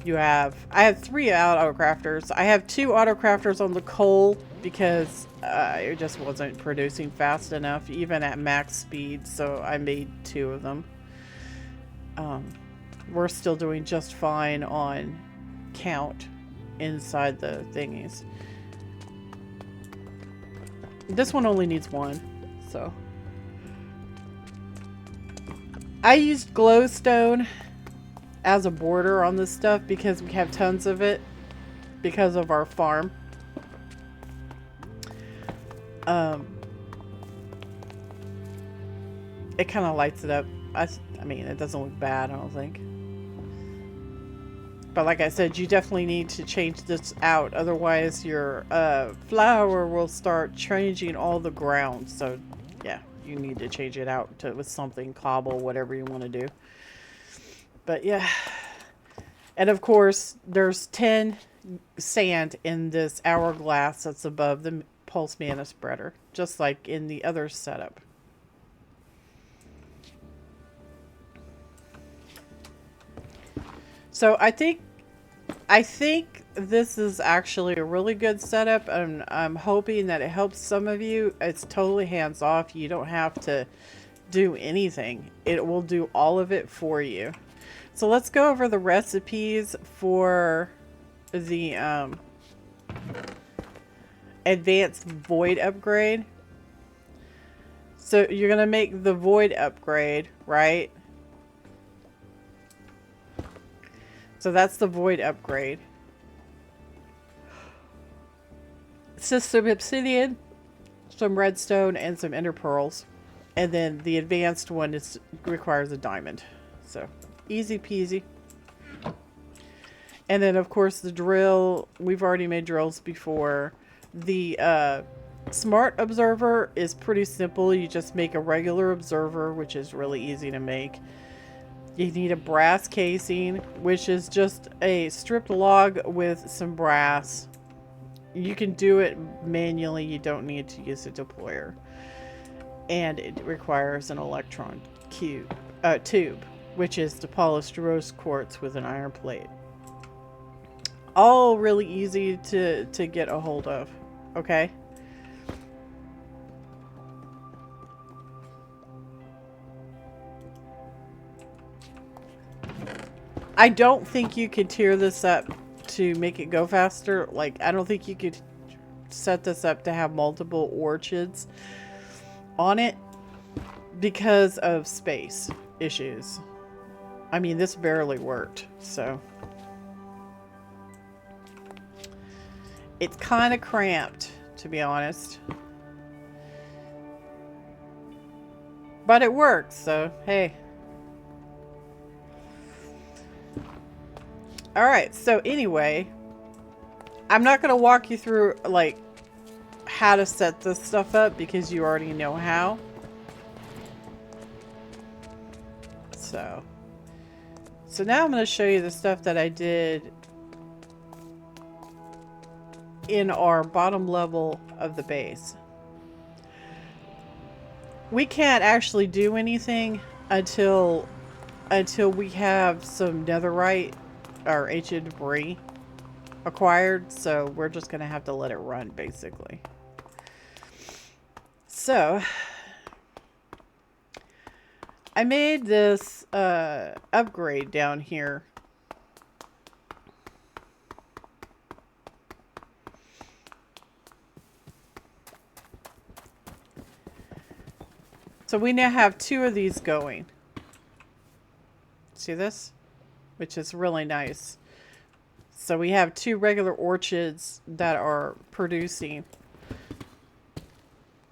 I have 3 auto-crafters. I have 2 auto-crafters on the coal because it just wasn't producing fast enough, even at max speed, so I made 2 of them. We're still doing just fine on count inside the thingies. This one only needs 1, so. I used glowstone as a border on this stuff because we have tons of it because of our farm. It kind of lights it up. I mean, it doesn't look bad, I don't think. But like I said, you definitely need to change this out. Otherwise, your flower will start changing all the ground. So, yeah, you need to change it out with something, cobble, whatever you want to do. But yeah, and of course there's 10 sand in this hourglass that's above the pulse mana spreader, just like in the other setup. So I think this is actually a really good setup, and I'm hoping that it helps some of you. It's totally hands off. You don't have to do anything. It will do all of it for you. So let's go over the recipes for the advanced void upgrade. So you're going to make the void upgrade, right? So that's the void upgrade. It's just some obsidian, some redstone, and some ender pearls. And then the advanced one requires a diamond. So easy peasy. And then of course the drill, we've already made drills before. The smart observer is pretty simple. You just make a regular observer, which is really easy to make. You need a brass casing, which is just a stripped log with some brass. You can do it manually. You don't need to use a deployer. And it requires an electron tube, which is the polished rose quartz with an iron plate. All really easy to get a hold of. Okay? I don't think you could tier this up to make it go faster. Like, I don't think you could set this up to have multiple orchids on it because of space issues. I mean, this barely worked, so it's kind of cramped, to be honest. But it works, so hey. Alright, so anyway, I'm not going to walk you through, like, how to set this stuff up because you already know how. So now I'm going to show you the stuff that I did in our bottom level of the base. We can't actually do anything until we have some netherite or ancient debris acquired, so we're just going to have to let it run, basically. So I made this upgrade down here. So we now have 2 of these going. See this? Which is really nice. So we have 2 regular orchids that are producing.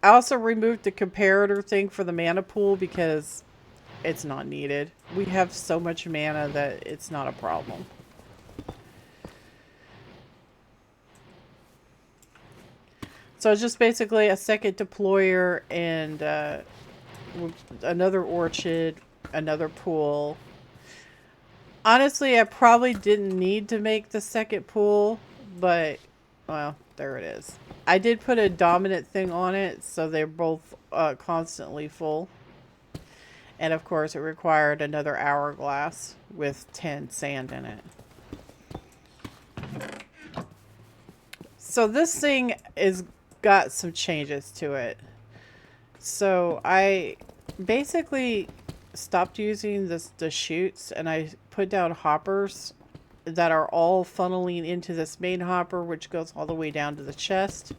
I also removed the comparator thing for the mana pool because it's not needed. We have so much mana that it's not a problem. So it's just basically a second deployer and another orchid, another pool. Honestly, I probably didn't need to make the second pool, but, well, there it is. I did put a dominant thing on it, so they're both constantly full. And of course, it required another hourglass with 10 sand in it. So this thing is got some changes to it. So I basically stopped using the chutes and I put down hoppers that are all funneling into this main hopper, which goes all the way down to the chest.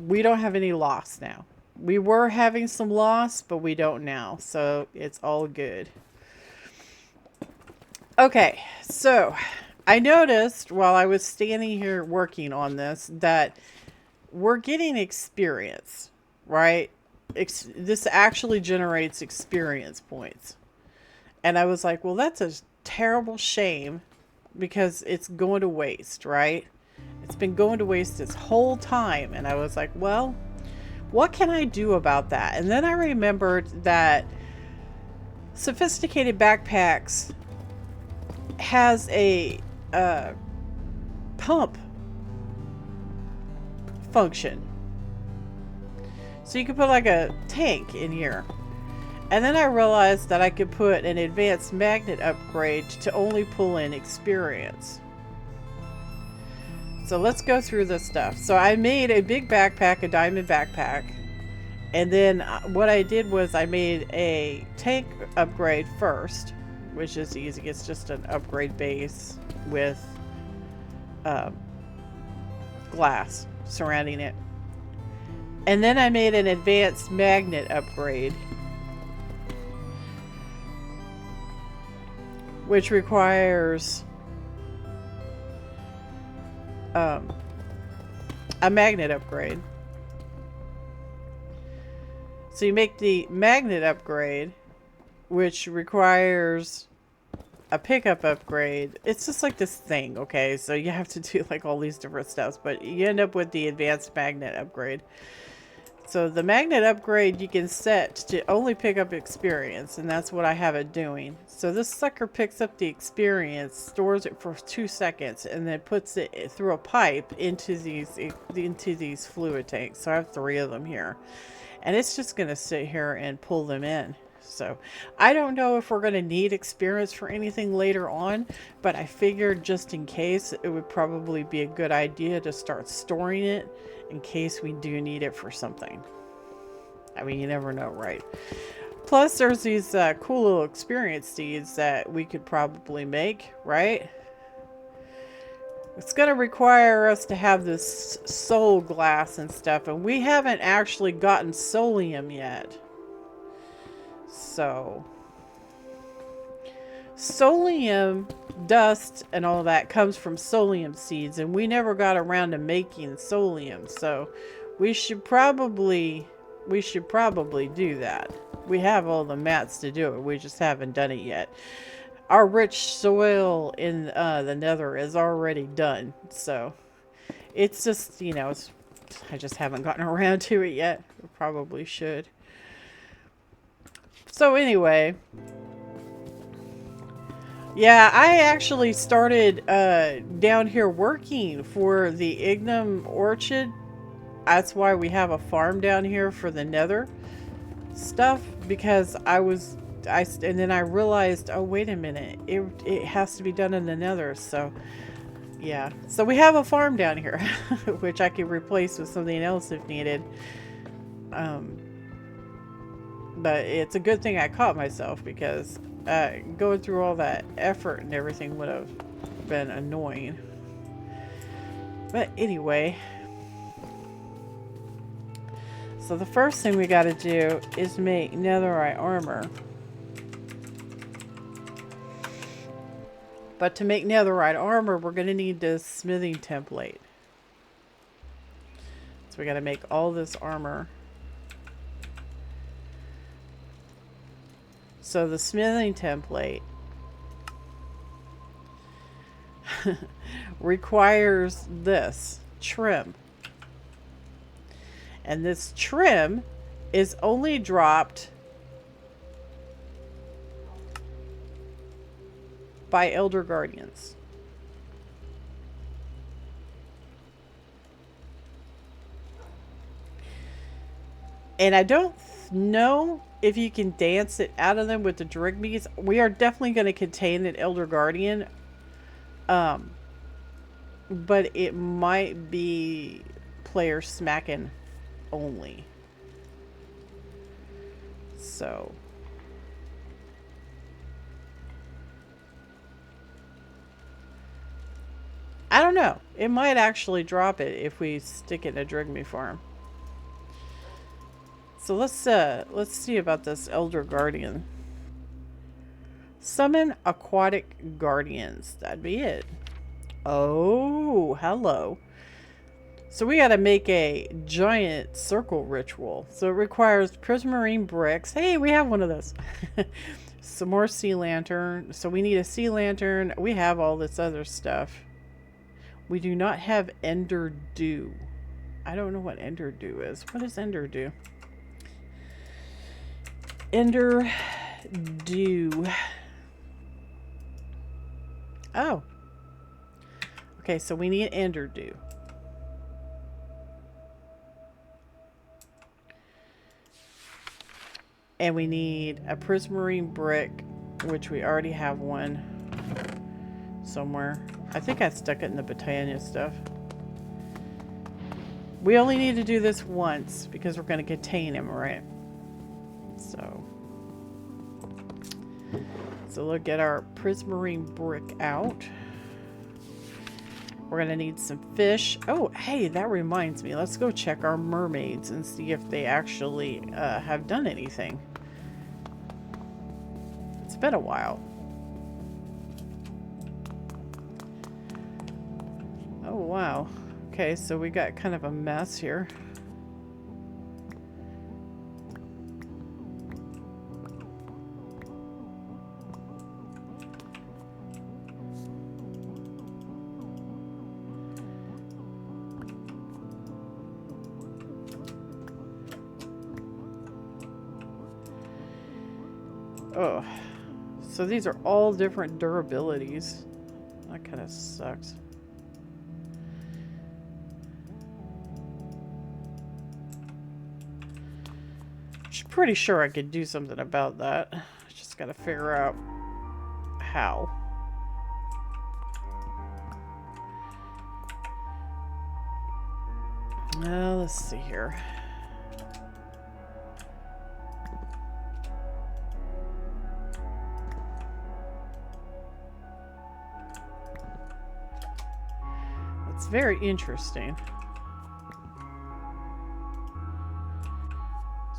We don't have any loss now. We were having some loss, but we don't now, so it's all good. Okay, so I noticed while I was standing here working on this that we're getting experience, right? This actually generates experience points. And I was like, well, that's a terrible shame because it's going to waste, right? It's been going to waste this whole time. And I was like, well, what can I do about that? And then I remembered that Sophisticated Backpacks has a pump function. So you could put like a tank in here. And then I realized that I could put an advanced magnet upgrade to only pull in experience. So let's go through this stuff. So I made a big backpack, a diamond backpack. And then what I did was I made a tank upgrade first, which is easy. It's just an upgrade base with glass surrounding it. And then I made an advanced magnet upgrade, which requires a magnet upgrade. So you make the magnet upgrade, which requires a pickup upgrade. It's just like this thing, okay? So you have to do like all these different steps, but you end up with the advanced magnet upgrade. So the magnet upgrade you can set to only pick up experience, and that's what I have it doing. So this sucker picks up the experience, stores it for 2 seconds, and then puts it through a pipe into these fluid tanks. So I have 3 of them here, and it's just going to sit here and pull them in. So I don't know if we're going to need experience for anything later on, but I figured just in case it would probably be a good idea to start storing it in case we do need it for something. I mean, you never know, right? Plus, there's these cool little experience seeds that we could probably make, right? It's going to require us to have this soul glass and stuff, and we haven't actually gotten soulium yet. So, soulium dust and all that comes from soulium seeds, and we never got around to making soulium. So, we should probably do that. We have all the mats to do it. We just haven't done it yet. Our rich soil in the nether is already done. So, it's just, you know, I just haven't gotten around to it yet. We probably should. So anyway, yeah, I actually started down here working for the Ignem Orechid. That's why we have a farm down here for the nether stuff, because and then I realized, oh wait a minute, it has to be done in the nether. So yeah, so we have a farm down here which I could replace with something else if needed. But it's a good thing I caught myself, because going through all that effort and everything would have been annoying. But anyway, so the first thing we got to do is make netherite armor. But to make netherite armor, we're going to need this smithing template. So we got to make all this armor. So the smithing template requires this trim. And this trim is only dropped by Elder Guardians. And I don't know if you can dance it out of them with the Drigmees. We are definitely going to contain an Elder Guardian. But it might be player smacking only. So I don't know. It might actually drop it if we stick it in a Drigme farm. So let's see about this Elder Guardian. Summon aquatic guardians. That'd be it. Oh, hello. So we got to make a giant circle ritual. So it requires prismarine bricks. Hey, we have one of those. Some more sea lantern. So we need a sea lantern. We have all this other stuff. We do not have ender dew. I don't know what ender dew is. What is ender dew? Ender dew. Oh. Okay, so we need ender dew. And we need a prismarine brick, which we already have one somewhere. I think I stuck it in the Britannia stuff. We only need to do this once because we're going to contain him, right? So look, get our prismarine brick out. We're going to need some fish. Oh, hey, that reminds me. Let's go check our mermaids and see if they actually have done anything. It's been a while. Oh, wow. Okay, so we got kind of a mess here. Oh. So these are all different durabilities. That kind of sucks. I'm pretty sure I could do something about that. Just gotta figure out how. Let's see here. It's very interesting.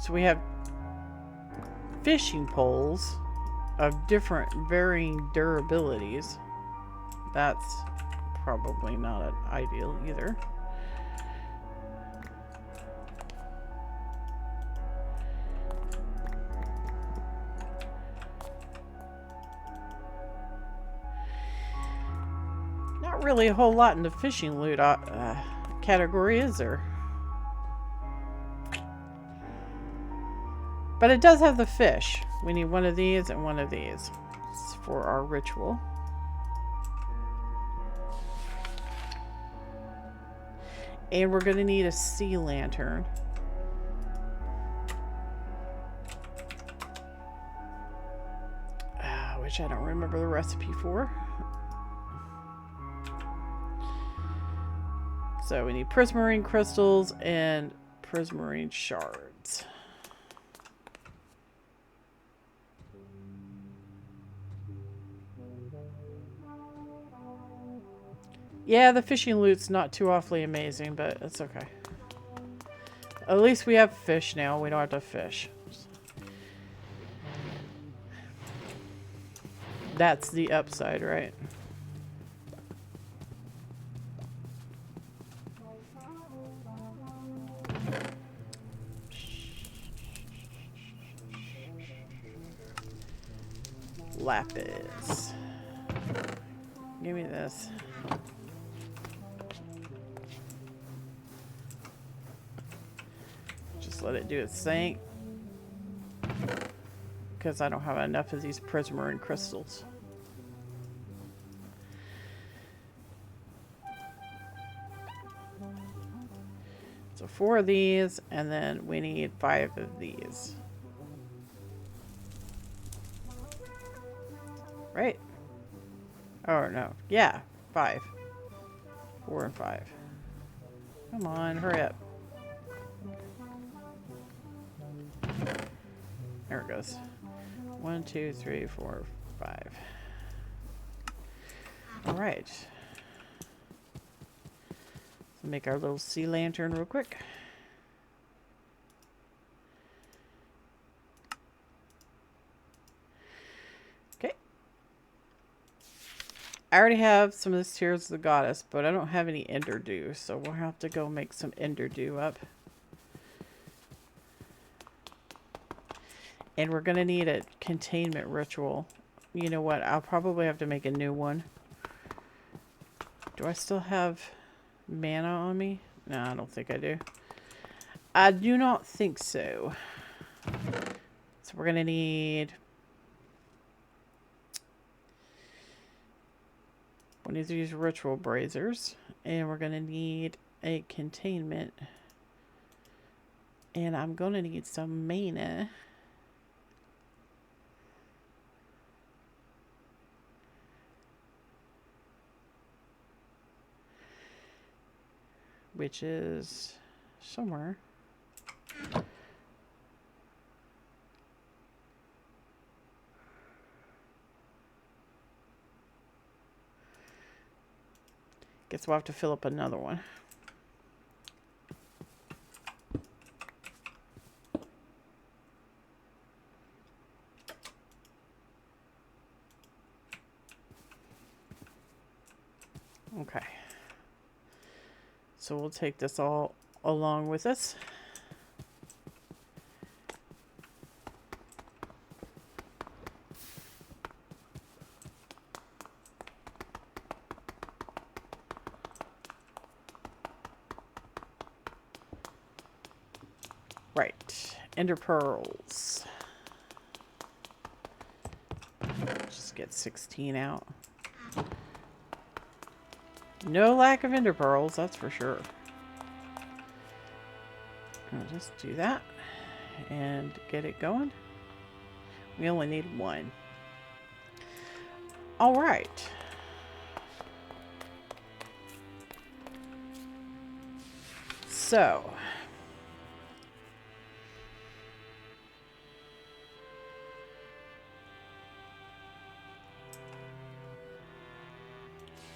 So we have fishing poles of different varying durabilities. That's probably not ideal either. Not really a whole lot in the fishing loot category, is there? But it does have the fish. We need one of these and one of these. It's for our ritual. And we're going to need a sea lantern. Which I don't remember the recipe for. So we need prismarine crystals and prismarine shards. Yeah, the fishing loot's not too awfully amazing, but it's okay. At least we have fish now. We don't have to fish. That's the upside, right? Lapis. Give me this. Just let it do its thing. Because I don't have enough of these prismarine crystals. So 4 of these, and then we need 5 of these. Right? Oh, no. Yeah, 5. 4 and 5. Come on, hurry up. There it goes. 1, 2, 3, 4, 5. Alright. So make our little sea lantern real quick. Okay. I already have some of this Tears of the Goddess, but I don't have any Ender Dew, so we'll have to go make some Ender Dew up. And we're going to need a containment ritual. You know what? I'll probably have to make a new one. Do I still have mana on me? No, I don't think I do. I do not think so. So we're going to need one of these ritual braziers. And we're going to need a containment. And I'm going to need some mana. Which is somewhere. Guess we'll have to fill up another one. Okay. So we'll take this all along with us. Right. Ender pearls. get 16 out. No lack of ender pearls, that's for sure. I'll just do that and get it going. We only need one. All right. So,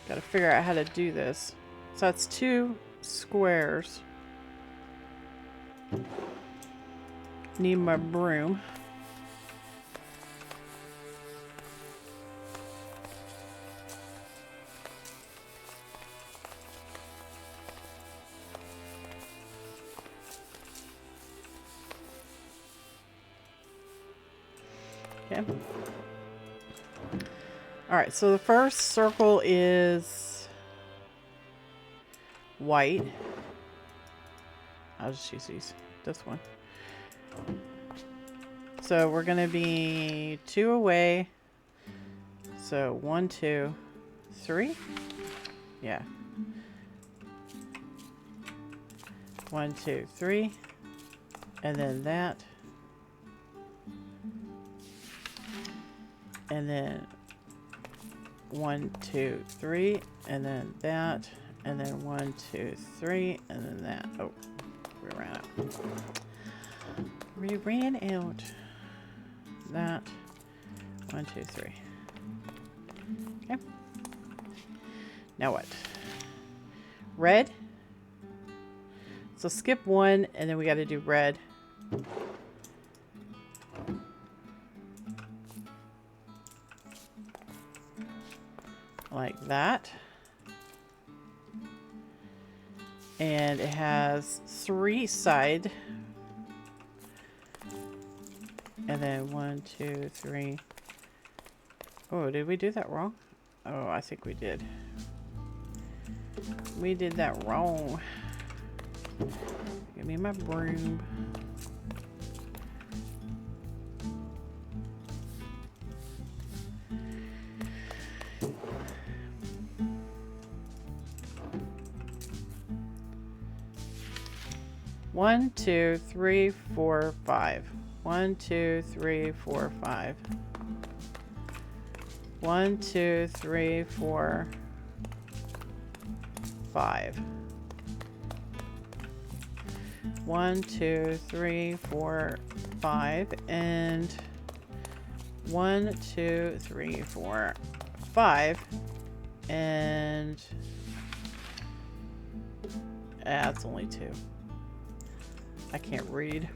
got to figure out how to do this. So that's 2 squares. Need my broom. Okay. All right, so the first circle is white. I'll just use this one. So we're going to be 2 away. So 1, 2, 3. Yeah. 1, 2, 3. And then that. And then 1, 2, 3. And then that. And then 1, 2, 3. And then that. Oh, we ran out. We ran out. That. 1, 2, 3. Okay. Now what? Red. So skip 1, and then we got to do red. Like that. And it has 3 side. And then 1, 2, 3. Oh, did we do that wrong? Oh, I think we did. We did that wrong. Give me my broom. One, 2, 3, 4, 5. 1, 2, 3, 4, 5. 1, 2, 3, 4, 5. 1, 2, 3, 4, 5, and 1, 2, 3, 4, 5, and it's only 2. I can't read.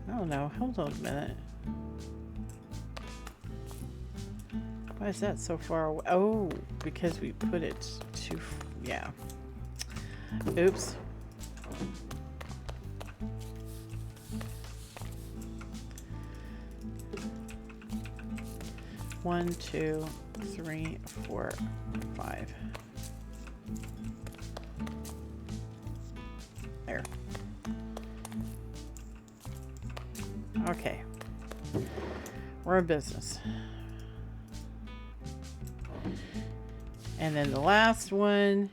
I don't know. Hold on a minute. Why is that so far away? Oh, because we put it too... Yeah. Oops. One, 2, 3, 4, 5. There. Okay. We're in business. And then the last one.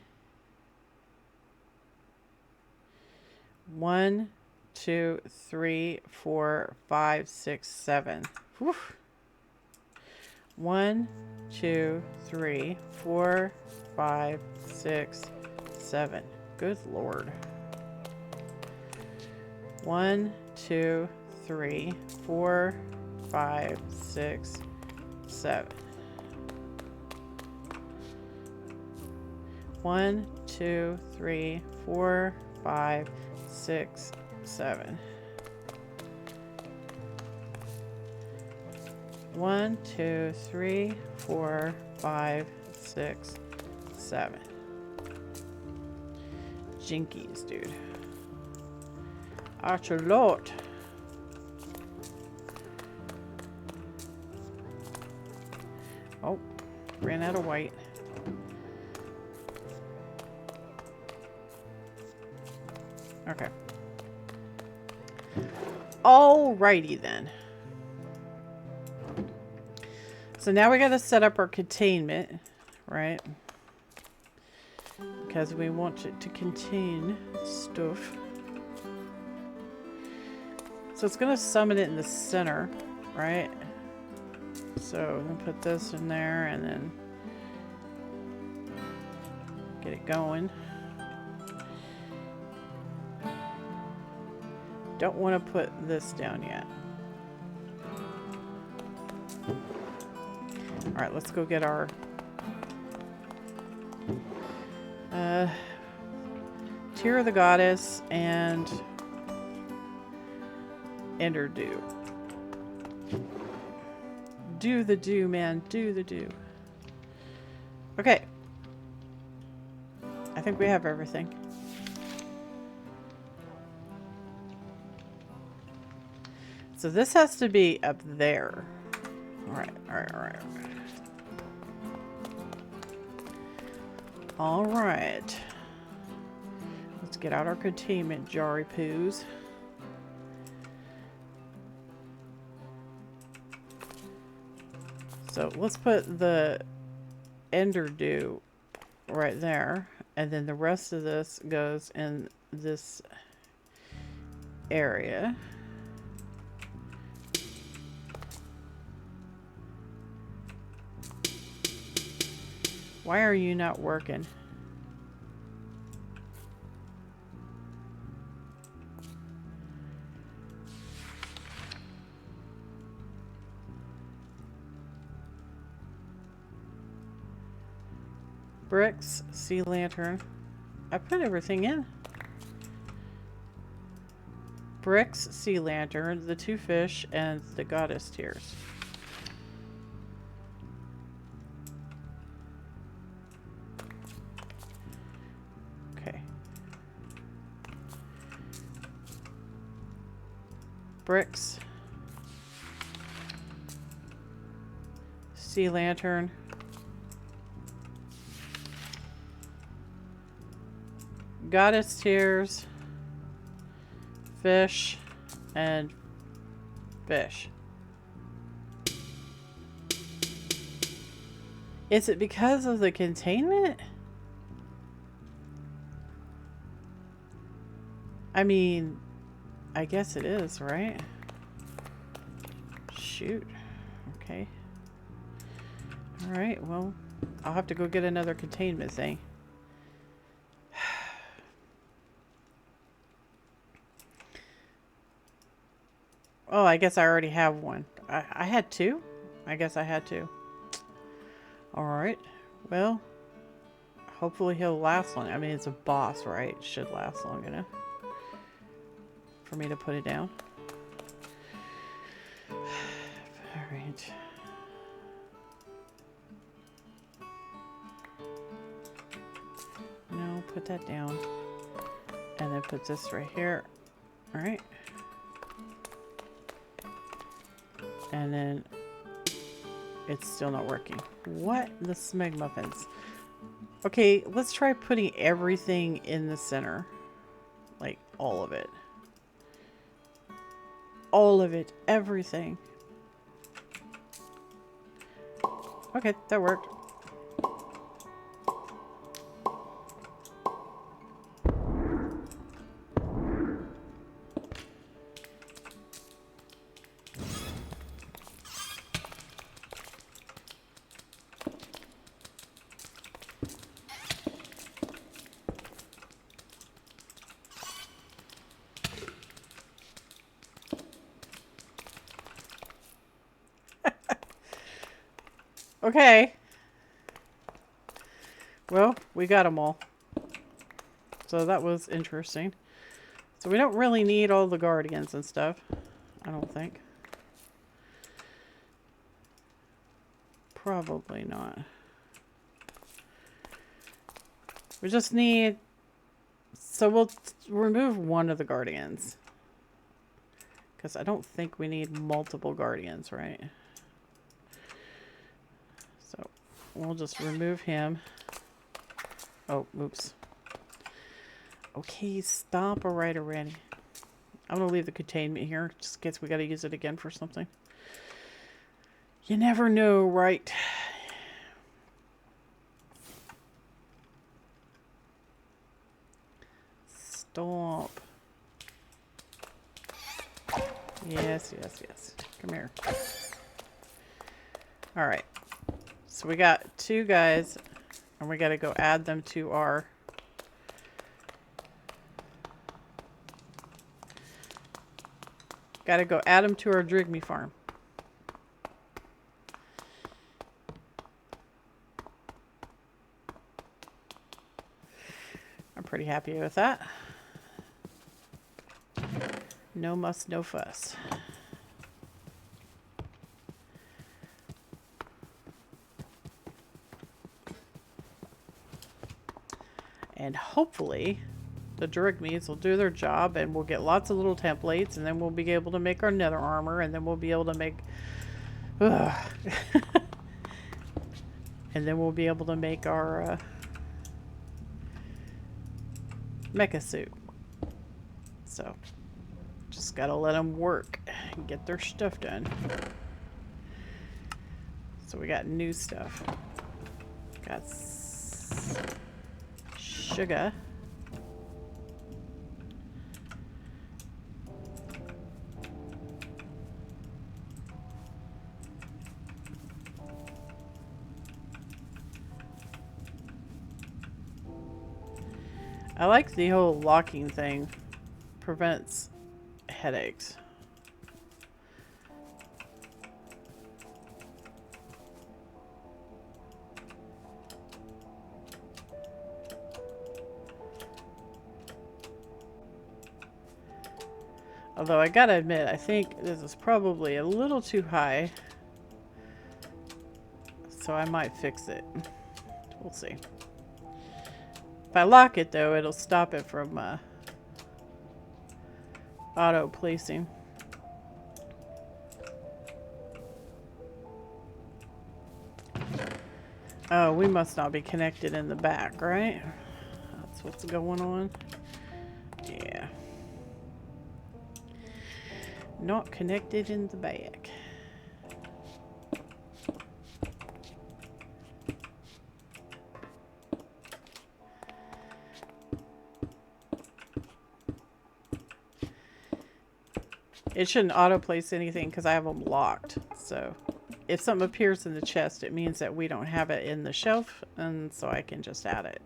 1, 2, 3, 4, 5, 6, 7. Whew. 1, 2, 3, 4, 5, 6, 7. Good Lord. 1, 2, 3, 4, 5, 6, 7. 1, 2, 3, 4, 5, 6, 7. 1, 2, 3, 4, 5, 6, 7. Jinkies, dude. Archelot. Oh, ran out of white. Okay. Alrighty then. So now we got to set up our containment, right? Because we want it to contain stuff. So it's going to summon it in the center, right? So we're going to put this in there and then get it going. Don't want to put this down yet. Alright, let's go get our Tear of the Goddess and Ender Dew. Do the do, man. Do the do. Okay. I think we have everything. So this has to be up there. Alright, alright, alright. Alright. Let's get out our containment jarry poos. So let's put the Ender Dew right there. And then the rest of this goes in this area. Why are you not working? Bricks, sea lantern. I put everything in. Bricks, sea lantern, the 2 fish, and the goddess tears. Okay. Bricks. Sea lantern. Goddess tears. Fish. And fish. Is it because of the containment? I mean, I guess it is, right? Shoot. Okay. Alright, well, I'll have to go get another containment thing. Oh, I guess I already have one. I had 2? I guess I had 2. Alright. Well, hopefully he'll last long. I mean, it's a boss, right? Should last long enough for me to put it down. Alright. No, put that down. And then put this right here. Alright. And then it's still not working. What? The smeg muffins. Okay, let's try putting everything in the center. Like, all of it. All of it. Everything. Okay, that worked. Okay. Well, we got them all. So that was interesting. So we don't really need all the guardians and stuff. I don't think. Probably not. We just need... So we'll remove one of the guardians. Because I don't think we need multiple guardians, right? So we'll just remove him. Oh, oops. Okay, stop right already. I'm going to leave the containment here, just in case we got to use it again for something. You never know, right? Stomp. Yes, yes, yes. Come here. Alright. So we got 2 guys, and we gotta go add them to our... Gotta go add them to our Drigme farm. I'm pretty happy with that. No muss, no fuss. And hopefully the Drigmes will do their job and we'll get lots of little templates, and then we'll be able to make our nether armor, and then we'll be able to make and then we'll be able to make our mecha suit. So just gotta let them work and get their stuff done. So we got new stuff. Got sugar. I like the whole locking thing. Prevents headaches. Although I gotta admit, I think this is probably a little too high. So I might fix it. We'll see. If I lock it though, it'll stop it from auto placing. Oh, we must not be connected in the back, right? That's what's going on. Yeah. Not connected in the back. It shouldn't auto-place anything because I have them locked. So if something appears in the chest, it means that we don't have it in the shelf, and so I can just add it.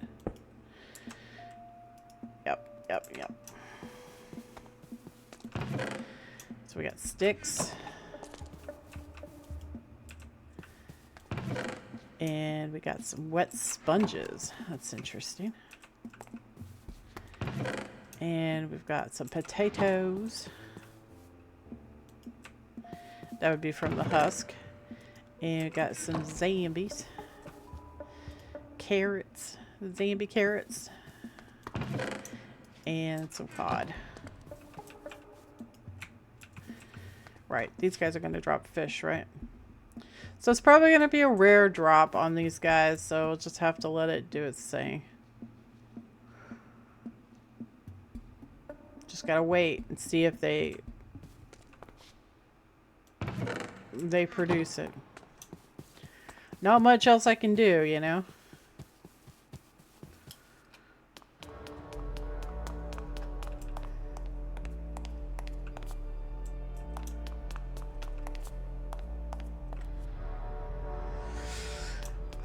Yep, yep, yep. So we got sticks. And we got some wet sponges. That's interesting. And we've got some potatoes. That would be from the husk. And we got some zombies. Carrots. Zombie carrots. And some cod. Right, these guys are going to drop fish, right? So it's probably going to be a rare drop on these guys, so we'll just have to let it do its thing. Just got to wait and see if they produce it. Not much else I can do, you know?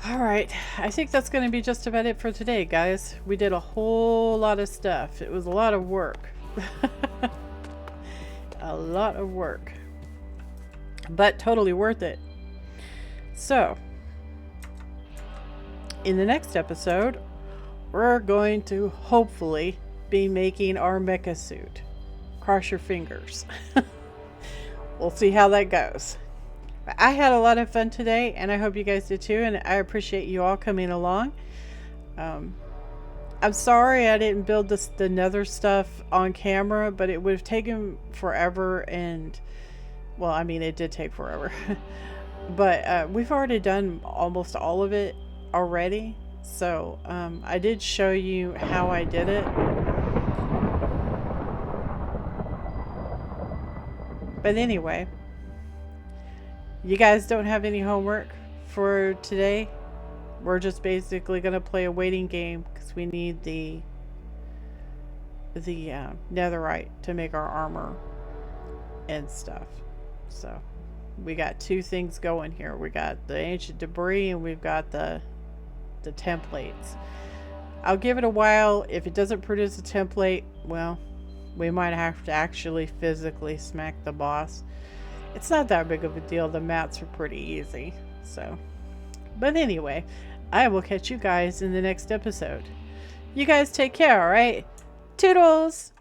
Alright, I think that's going to be just about it for today, guys. We did a whole lot of stuff. It was a lot of work. A lot of work. But totally worth it. So, in the next episode, we're going to hopefully be making our mecha suit. Cross your fingers. We'll see how that goes. I had a lot of fun today, and I hope you guys did too, and I appreciate you all coming along. I'm sorry I didn't build the nether stuff on camera, but it would have taken forever, and well, I mean, it did take forever. But we've already done almost all of it already, so I did show you how I did it. But anyway, You guys don't have any homework for today? We're just basically going to play a waiting game because we need the netherite to make our armor and stuff. So we got two things going here. We got the ancient debris and we've got the templates. I'll give it a while. If it doesn't produce a template, well, we might have to actually physically smack the boss. It's not that big of a deal. The mats are pretty easy. So, but anyway, I will catch you guys in the next episode. You guys take care, alright? Toodles!